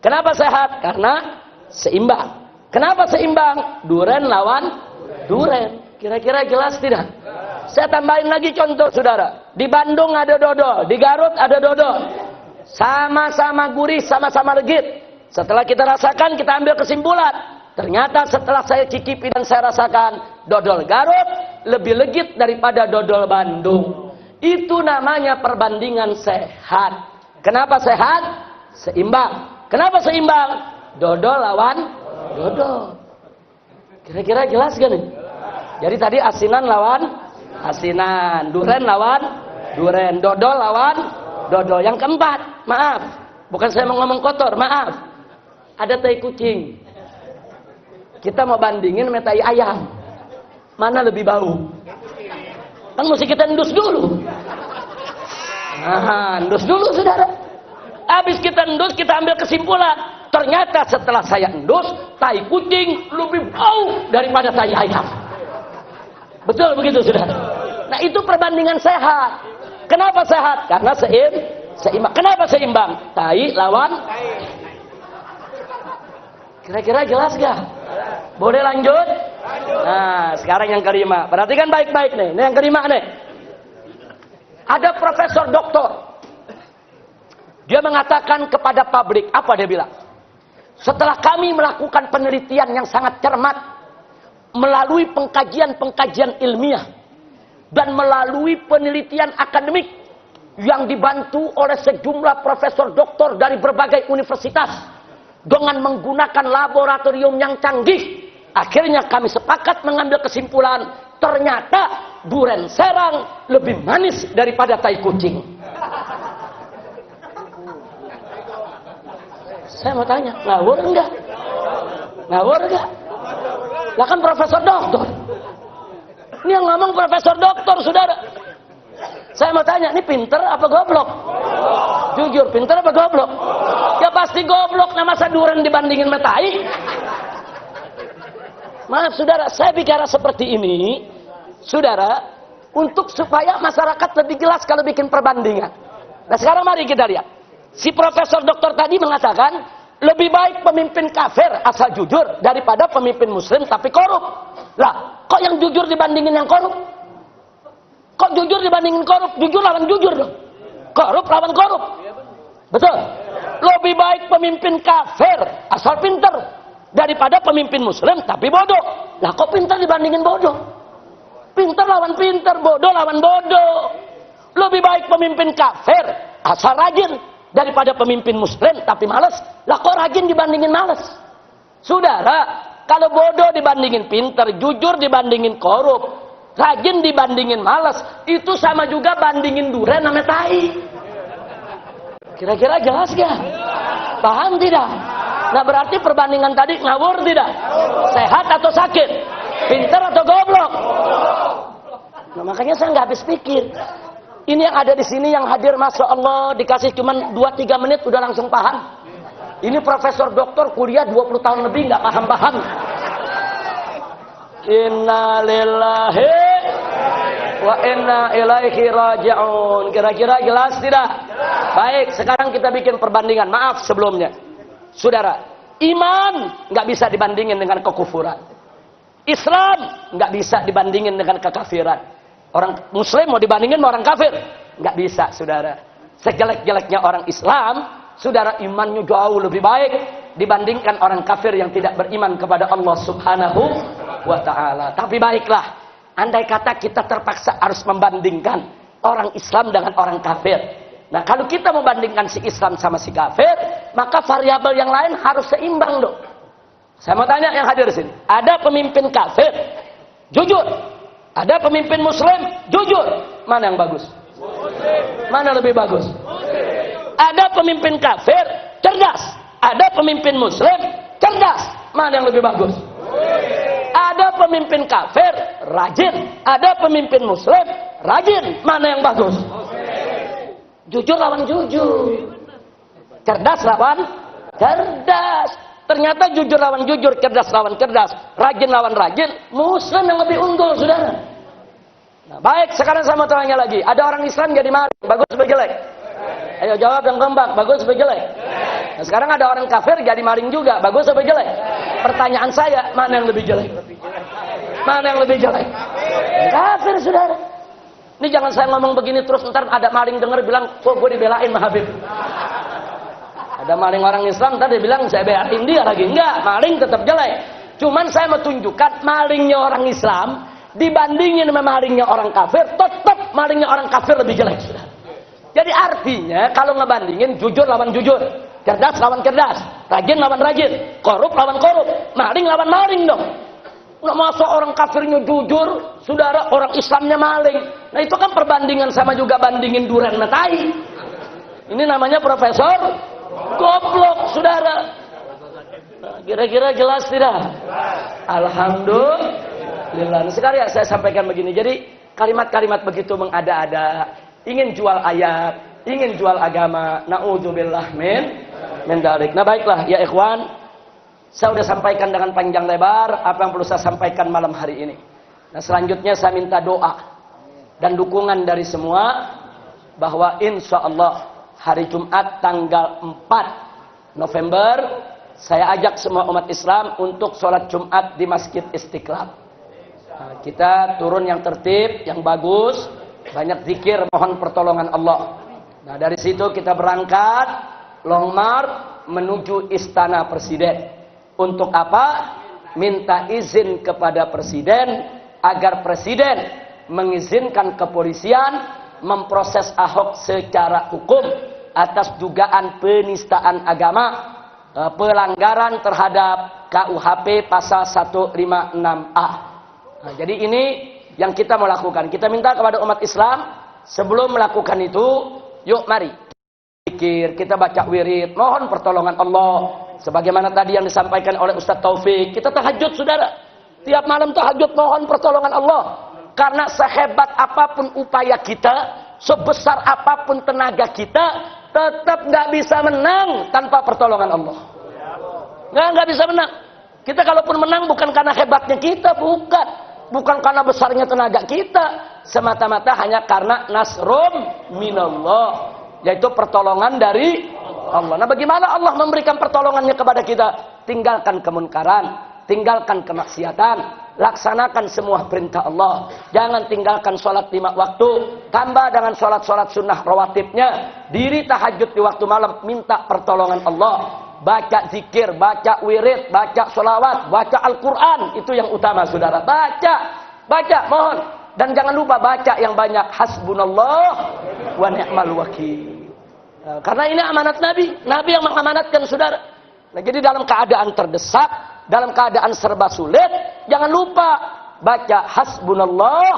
Kenapa sehat? Karena seimbang. Kenapa seimbang? Duren lawan duren. Kira-kira jelas tidak? Saya tambahin lagi contoh, saudara. Di Bandung ada dodol, di Garut ada dodol. Sama-sama gurih, sama-sama legit. Setelah kita rasakan, kita ambil kesimpulan. Ternyata setelah saya cicipi dan saya rasakan, dodol Garut lebih legit daripada dodol Bandung. Itu namanya perbandingan sehat. Kenapa sehat? Seimbang. Kenapa seimbang? Dodol lawan dodol. Kira-kira jelas gak nih? Jadi tadi asinan lawan asinan, duren lawan duren, dodol lawan dodol. Yang keempat, maaf, bukan saya mau ngomong kotor, maaf. Ada tai kucing. Kita mau bandingin sama tai ayam. Mana lebih bau? Kan mesti kita endus dulu. Nah, endus dulu, saudara. Habis kita endus, kita ambil kesimpulan. Ternyata setelah saya endus, tai kucing lebih bau daripada tai ayam. Betul begitu, saudara? Nah, itu perbandingan sehat. Kenapa sehat? Karena seimbang. Kenapa seimbang? Tai lawan. Kira-kira jelas gak? Boleh lanjut? Nah, sekarang yang kelima. Perhatikan baik-baik nih. Ini yang kelima nih. Ada profesor doktor. Dia mengatakan kepada publik, apa dia bilang? Setelah kami melakukan penelitian yang sangat cermat, melalui pengkajian-pengkajian ilmiah, dan melalui penelitian akademik yang dibantu oleh sejumlah profesor doktor dari berbagai universitas, dengan menggunakan laboratorium yang canggih, akhirnya kami sepakat mengambil kesimpulan, ternyata duren Serang lebih manis daripada tai kucing. Saya mau tanya, ngawur enggak? Ngawur enggak? Lah kan profesor doktor. Ini yang ngomong profesor doktor, saudara. Saya mau tanya, ini pinter apa goblok? Jujur, pinter apa goblok? Ya pasti goblok, nah masa duren dibandingin sama tai? Maaf, saudara, saya bicara seperti ini, saudara, untuk supaya masyarakat lebih jelas kalau bikin perbandingan. Nah sekarang mari kita lihat. Si profesor doktor tadi mengatakan, lebih baik pemimpin kafir asal jujur daripada pemimpin muslim tapi korup. Lah, kok yang jujur dibandingin yang korup? Kok jujur dibandingin korup? Jujur lawan jujur dong. Korup lawan korup. Betul. Lebih baik pemimpin kafir asal pinter daripada pemimpin muslim tapi bodoh. Lah, kok pinter dibandingin bodoh? Pinter lawan pinter, bodoh lawan bodoh. Lebih baik pemimpin kafir asal rajin daripada pemimpin muslim tapi malas. Lah, kok rajin dibandingin malas? Saudara, kalau bodoh dibandingin pinter, jujur dibandingin korup, rajin dibandingin malas, itu sama juga bandingin duren sama tai. Kira-kira jelas gak? Paham tidak? Nah, berarti perbandingan tadi ngawur tidak? Sehat atau sakit? Pinter atau goblok? Nah, makanya saya nggak habis pikir. Ini yang ada di sini yang hadir, Masya Allah, dikasih cuma 2-3 menit udah langsung paham. Ini profesor doktor kuliah 20 tahun lebih nggak paham-paham. Inna lillahi wa inna ilaihi raji'un. Kira-kira jelas tidak? Baik, sekarang kita bikin perbandingan. Maaf sebelumnya. Saudara, iman nggak bisa dibandingin dengan kekufuran. Islam nggak bisa dibandingin dengan kekafiran. Orang Muslim mau dibandingin sama orang kafir? Nggak bisa, saudara. Sejelek-jeleknya orang Islam, saudara, imannya jauh lebih baik dibandingkan orang kafir yang tidak beriman kepada Allah Subhanahu wa ta'ala. Tapi baiklah, andai kata kita terpaksa harus membandingkan orang Islam dengan orang kafir. Nah, kalau kita membandingkan si Islam sama si kafir, maka variabel yang lain harus seimbang dong. Saya mau tanya yang hadir di sini, ada pemimpin kafir jujur, ada pemimpin Muslim jujur, mana yang bagus? Mana lebih bagus? Ada pemimpin kafir cerdas, ada pemimpin Muslim cerdas, mana yang lebih bagus? Ada pemimpin kafir rajin, ada pemimpin Muslim rajin, mana yang bagus? Jujur lawan jujur, cerdas lawan cerdas. Ternyata jujur lawan jujur, cerdas lawan cerdas, rajin lawan rajin, Muslim yang lebih unggul, saudara. Nah, baik, sekarang saya mau tanya lagi, ada orang Islam jadi maling, bagus atau jelek? Ayo jawab yang gembang, bagus atau jelek? Nah, sekarang ada orang kafir jadi maling juga, bagus atau jelek? Pertanyaan saya, mana yang lebih jelek? Mana yang lebih jelek? Kafir, saudara. Ini jangan saya ngomong begini terus, ntar ada maling denger bilang, kok gue dibelain sama Habib. Ada maling orang Islam tadi bilang saya belain dia lagi. Enggak, maling tetap jelek. Cuman saya mau tunjukkan malingnya orang Islam dibandingin sama malingnya orang kafir, tetap malingnya orang kafir lebih jelek, sudah. Jadi artinya kalau ngebandingin jujur lawan jujur, cerdas lawan cerdas, rajin lawan rajin, korup lawan korup, maling lawan maling dong. Nggak masuk orang kafirnya jujur, saudara, orang Islamnya maling. Nah itu kan perbandingan sama juga bandingin duren metai. Ini namanya profesor goblok, saudara. Nah, kira-kira jelas tidak? Alhamdulillah. Nah, sekarang ya saya sampaikan begini. Jadi kalimat-kalimat begitu mengada-ada, ingin jual ayat, ingin jual agama, naudzubillah min dzalik. Nah baiklah ya ikhwan, saya sudah sampaikan dengan panjang lebar apa yang perlu saya sampaikan malam hari ini. Nah selanjutnya saya minta doa dan dukungan dari semua bahwa insya Allah hari Jumat tanggal 4 November saya ajak semua umat Islam untuk sholat Jumat di Masjid Istiqlal. Nah, kita turun yang tertib, yang bagus, banyak zikir, mohon pertolongan Allah. Nah dari situ kita berangkat long march menuju Istana Presiden. Untuk apa? Minta izin kepada Presiden agar Presiden mengizinkan kepolisian memproses Ahok secara hukum atas dugaan penistaan agama, pelanggaran terhadap KUHP pasal 156A. Nah, jadi ini yang kita mau lakukan. Kita minta kepada umat Islam sebelum melakukan itu, yuk mari zikir, kita baca wirid, mohon pertolongan Allah. Sebagaimana tadi yang disampaikan oleh Ustaz Taufik, kita tahajud, saudara. Tiap malam tahajud mohon pertolongan Allah. Karena sehebat apapun upaya kita, sebesar apapun tenaga kita, tetap nggak bisa menang tanpa pertolongan Allah. Nggak bisa menang. Kita kalaupun menang bukan karena hebatnya kita, bukan karena besarnya tenaga kita, semata-mata hanya karena nasrum minallah, yaitu pertolongan dari Allah. Nah, bagaimana Allah memberikan pertolongannya kepada kita? Tinggalkan kemunkaran, tinggalkan kemaksiatan, laksanakan semua perintah Allah. Jangan tinggalkan sholat 5 waktu, tambah dengan sholat-sholat sunnah rawatibnya. Diri tahajud di waktu malam, minta pertolongan Allah. Baca zikir, baca wirid, baca sholawat, baca Al-Quran. Itu yang utama, saudara. Baca, mohon. Dan jangan lupa baca yang banyak. Hasbunallah wa ni'mal wakil. Nah, karena ini amanat Nabi yang mengamanatkan, saudara. Nah, jadi dalam keadaan terdesak, dalam keadaan serba sulit, jangan lupa baca hasbunallah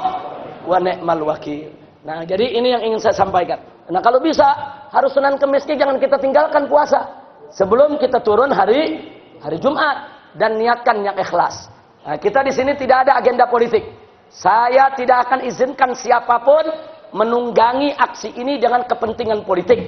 wa ni'mal wakil. Nah, jadi ini yang ingin saya sampaikan. Nah, kalau bisa harus Senin Kemisnya jangan kita tinggalkan puasa sebelum kita turun hari Jumat, dan niatkan yang ikhlas. Nah, kita di sini tidak ada agenda politik. Saya tidak akan izinkan siapapun menunggangi aksi ini dengan kepentingan politik.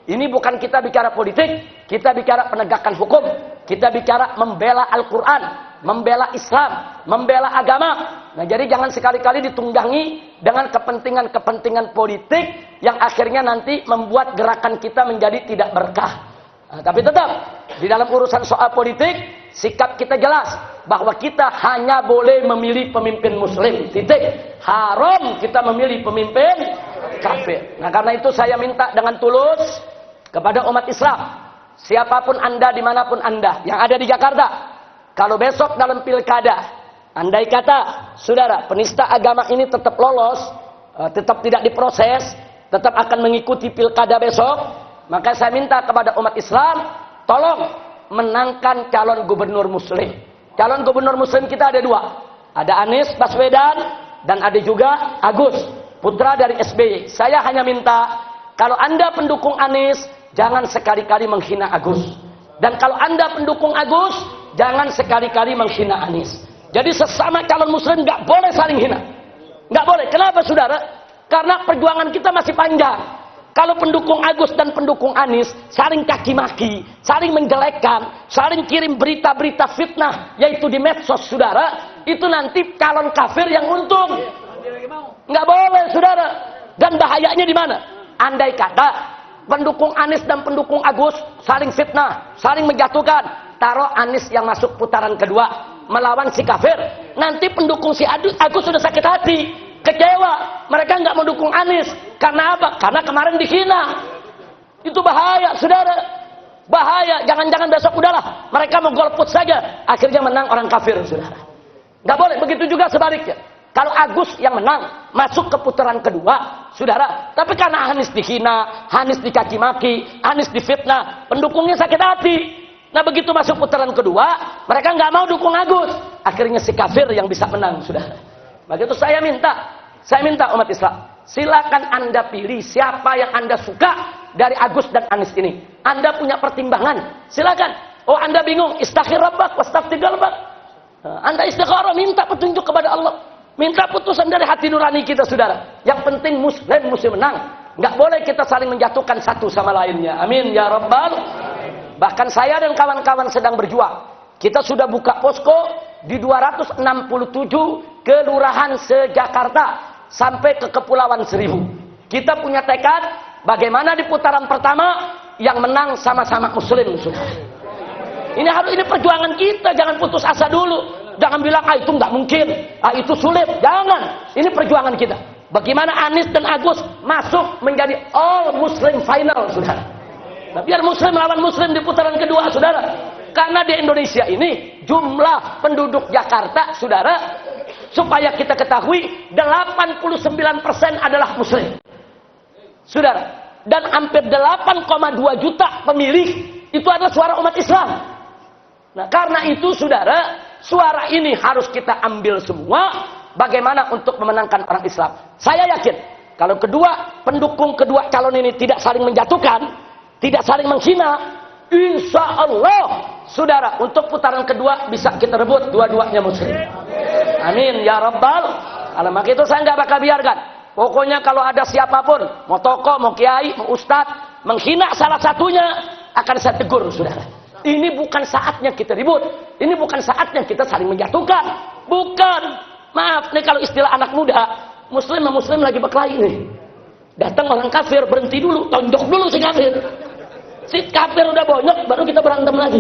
Ini bukan kita bicara politik, kita bicara penegakan hukum, kita bicara membela Al-Quran. membela Islam, membela agama. Nah, jadi jangan sekali-kali ditunggangi dengan kepentingan-kepentingan politik yang akhirnya nanti membuat gerakan kita menjadi tidak berkah. Nah, tapi tetap di dalam urusan soal politik, sikap kita jelas bahwa kita hanya boleh memilih pemimpin muslim, titik. Haram kita memilih pemimpin kafir. Nah, karena itu saya minta dengan tulus kepada umat Islam, siapapun Anda, dimanapun Anda yang ada di Jakarta, kalau besok dalam pilkada, andai kata saudara penista agama ini tetap lolos, tetap tidak diproses, tetap akan mengikuti pilkada besok, maka saya minta kepada umat Islam, tolong menangkan calon gubernur muslim. Calon gubernur muslim kita ada dua. Ada Anies Baswedan dan ada juga Agus, putra dari SBY. Saya hanya minta, kalau Anda pendukung Anies, jangan sekali-kali menghina Agus. Dan kalau Anda pendukung Agus, jangan sekali-kali menghina Anies. Jadi sesama calon muslim nggak boleh saling hina. Nggak boleh. Kenapa saudara? Karena perjuangan kita masih panjang. Kalau pendukung Agus dan pendukung Anies saling caci maki, saling menjelekkan, saling kirim berita-berita fitnah, yaitu di medsos saudara, itu nanti calon kafir yang untung. Nggak boleh saudara. Dan bahayanya di mana? Andai kata pendukung Anies dan pendukung Agus saling fitnah, saling menjatuhkan, taruh Anies yang masuk putaran kedua melawan si kafir, nanti pendukung si Agus sudah sakit hati, kecewa, mereka nggak mendukung Anies. Karena apa? Karena kemarin dihina. Itu bahaya saudara, bahaya. Jangan-jangan besok udahlah mereka mau golput saja, akhirnya menang orang kafir saudara. Nggak boleh. Begitu juga sebaliknya, kalau Agus yang menang masuk ke putaran kedua saudara, tapi karena Anies dihina, Anies dicaci maki, Anies difitnah, pendukungnya sakit hati. Nah, begitu masuk putaran kedua, mereka nggak mau dukung Agus, akhirnya si kafir yang bisa menang saudara. Begitu saya minta umat Islam, silakan Anda pilih siapa yang Anda suka dari Agus dan Anies ini. Anda punya pertimbangan, silakan. Oh, Anda bingung, istaghfir rabbak wastafti qalbak. Anda istikharah, minta petunjuk kepada Allah, minta putusan dari hati nurani kita saudara. Yang penting muslim menang. Nggak boleh kita saling menjatuhkan satu sama lainnya. Amin ya rabbal. Bahkan saya dan kawan-kawan sedang berjuang. Kita sudah buka posko di 267 kelurahan se-Jakarta sampai ke Kepulauan Seribu. Kita punya tekad bagaimana di putaran pertama yang menang sama-sama muslim saudara. Ini perjuangan kita, jangan putus asa dulu. Jangan bilang itu nggak mungkin, itu sulit. Jangan. Ini perjuangan kita. Bagaimana Anies dan Agus masuk menjadi all muslim final saudara. Nah, biar muslim lawan muslim di putaran kedua saudara. Karena di Indonesia ini jumlah penduduk Jakarta saudara, supaya kita ketahui 89% adalah muslim saudara. Dan hampir 8,2 juta pemilih itu adalah suara umat Islam. Nah, karena itu saudara, suara ini harus kita ambil semua. Bagaimana untuk memenangkan orang Islam? Saya yakin kalau pendukung kedua calon ini tidak saling menjatuhkan, tidak saling menghina, insya Allah saudara, untuk putaran kedua bisa kita rebut dua-duanya muslim. Amin ya rabbal alamin. Maka itu saya nggak bakal biarkan. Pokoknya kalau ada siapapun, mau tokoh, mau kiai, mau ustadz, menghina salah satunya, akan saya tegur saudara. Ini bukan saatnya kita ribut. Ini bukan saatnya kita saling menjatuhkan. Bukan. Maaf nih kalau istilah anak muda, muslim sama muslim lagi berkelahi nih. Datang orang kafir, berhenti dulu, tonjok dulu si kafir. Si kafir udah bonyok, baru kita berantem lagi.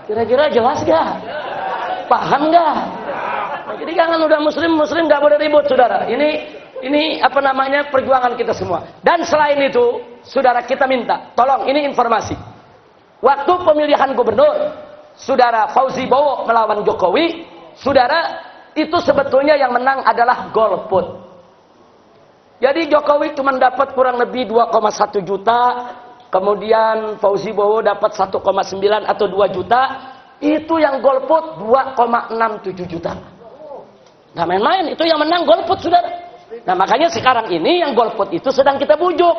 Kira-kira jelas gak? Paham gak? Nah, jadi jangan udah muslim gak boleh ribut saudara. Ini apa namanya, perjuangan kita semua. Dan selain itu, saudara, kita minta, tolong, ini informasi. Waktu pemilihan gubernur, saudara Fauzi Bowo melawan Jokowi, saudara, itu sebetulnya yang menang adalah golput. Jadi Jokowi cuma dapat kurang lebih 2,1 juta, kemudian Fauzi Bowo dapat 1,9 atau 2 juta, itu yang golput 2,67 juta. Nah, main-main, itu yang menang golput saudara. Nah, makanya sekarang ini yang golput itu sedang kita bujuk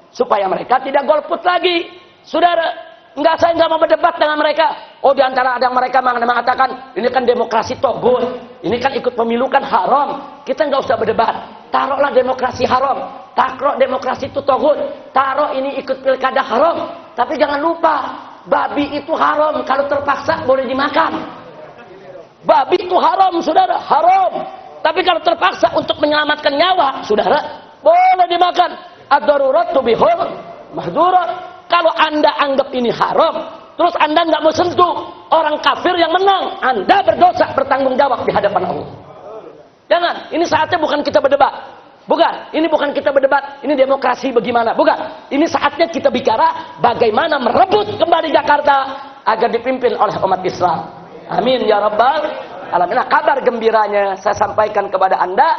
supaya mereka tidak golput lagi saudara. Saya nggak mau berdebat dengan mereka. Oh, diantara ada mereka mengatakan ini kan demokrasi togut, ini kan ikut pemilu kan haram. Kita nggak usah berdebat. Taruhlah demokrasi haram, taruh demokrasi itu togut, taruh ini ikut pilkada haram. Tapi jangan lupa, babi itu haram, kalau terpaksa boleh dimakan. Babi itu haram, saudara, haram. Tapi kalau terpaksa untuk menyelamatkan nyawa, saudara, boleh dimakan. Ad-darurat tubihul mahdurat. Kalau Anda anggap ini haram, terus Anda nggak mau sentuh orang kafir yang menang, Anda berdosa, bertanggung jawab di hadapan Allah. Jangan, ini saatnya bukan kita berdebat. Bukan, ini bukan kita berdebat, ini demokrasi bagaimana. Bukan, ini saatnya kita bicara bagaimana merebut kembali Jakarta agar dipimpin oleh umat Islam. Amin ya rabbal alamin. Nah, kabar gembiranya saya sampaikan kepada Anda,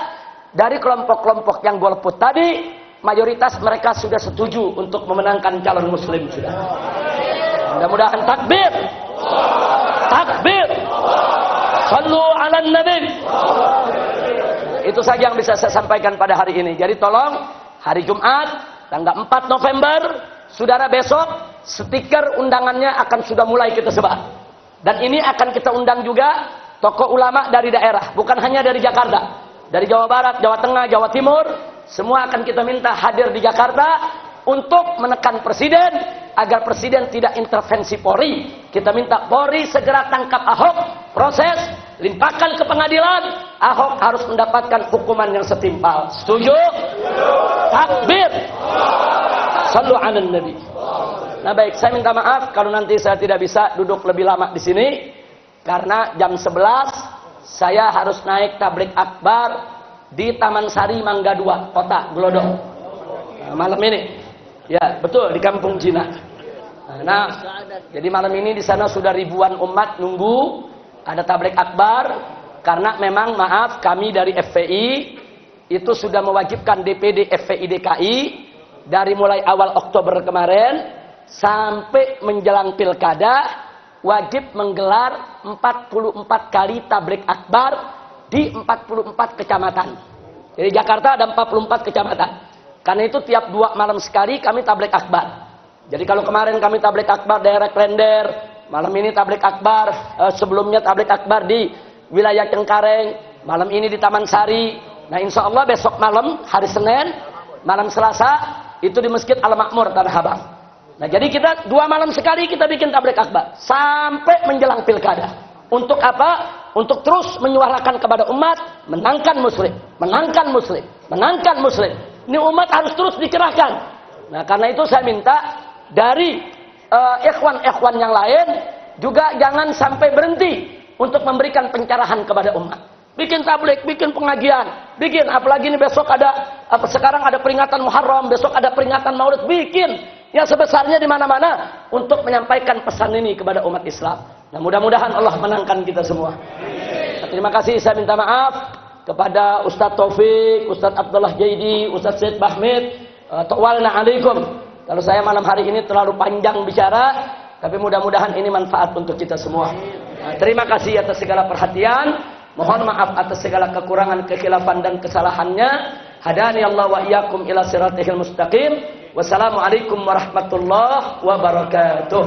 dari kelompok-kelompok yang golput tadi, mayoritas mereka sudah setuju untuk memenangkan calon muslim sudah. Mudah-mudahan takbir. Takbir. Sallu ala nabi. Itu saja yang bisa saya sampaikan pada hari ini. Jadi tolong, hari Jumat tanggal 4 November, saudara, besok stiker undangannya akan sudah mulai kita sebar. Dan ini akan kita undang juga tokoh ulama dari daerah, bukan hanya dari Jakarta, dari Jawa Barat, Jawa Tengah, Jawa Timur, semua akan kita minta hadir di Jakarta untuk menekan presiden agar presiden tidak intervensi Polri. Kita minta Polri segera tangkap Ahok, proses, limpahkan ke pengadilan. Ahok harus mendapatkan hukuman yang setimpal. Setuju? Takbir. Sallu ala nabi. Nah baik, saya minta maaf kalau nanti saya tidak bisa duduk lebih lama di sini, karena jam 11 saya harus naik tablik akbar di Taman Sari Mangga 2, Kota Glodok. Nah, malam ini. Ya, betul, di Kampung Cina. Nah, jadi malam ini di sana sudah ribuan umat nunggu ada tablik akbar, karena memang maaf, kami dari FPI itu sudah mewajibkan DPD FPI DKI dari mulai awal Oktober kemarin sampai menjelang pilkada wajib menggelar 44 kali tablik akbar di 44 kecamatan. Jadi Jakarta ada 44 kecamatan. Karena itu tiap 2 malam sekali kami tablik akbar. Jadi kalau kemarin kami tablik akbar daerah Klender, malam ini tablik akbar, sebelumnya tablik akbar di wilayah Cengkareng, malam ini di Taman Sari. Nah insya Allah besok malam, hari Senin, malam Selasa, itu di Masjid Al-Makmur, Tanah Abang. Nah jadi kita 2 malam sekali kita bikin tablik akbar sampai menjelang pilkada. Untuk apa? Untuk terus menyuarakan kepada umat, menangkan muslim, menangkan muslim, menangkan muslim. Ini umat harus terus dikerahkan. Nah karena itu saya minta dari ikhwan-ikhwan yang lain juga jangan sampai berhenti untuk memberikan pencerahan kepada umat. Bikin tablik, bikin pengajian, bikin, apalagi ini besok ada, sekarang ada peringatan Muharram, besok ada peringatan Maulid, bikin yang sebesarnya di mana-mana untuk menyampaikan pesan ini kepada umat Islam. Nah mudah-mudahan Allah menangkan kita semua. Nah, terima kasih, saya minta maaf kepada Ustadz Taufik, Ustadz Abdullah Jaidi, Ustadz Syed Bahmid, tawalna alaikum. Kalau saya malam hari ini terlalu panjang bicara, tapi mudah-mudahan ini manfaat untuk kita semua. Nah, terima kasih atas segala perhatian. Mohon maaf atas segala kekurangan, kekhilafan dan kesalahannya. Hadani Allah wa iyyakum ila siratihil mustaqim. Wassalamualaikum warahmatullahi wabarakatuh.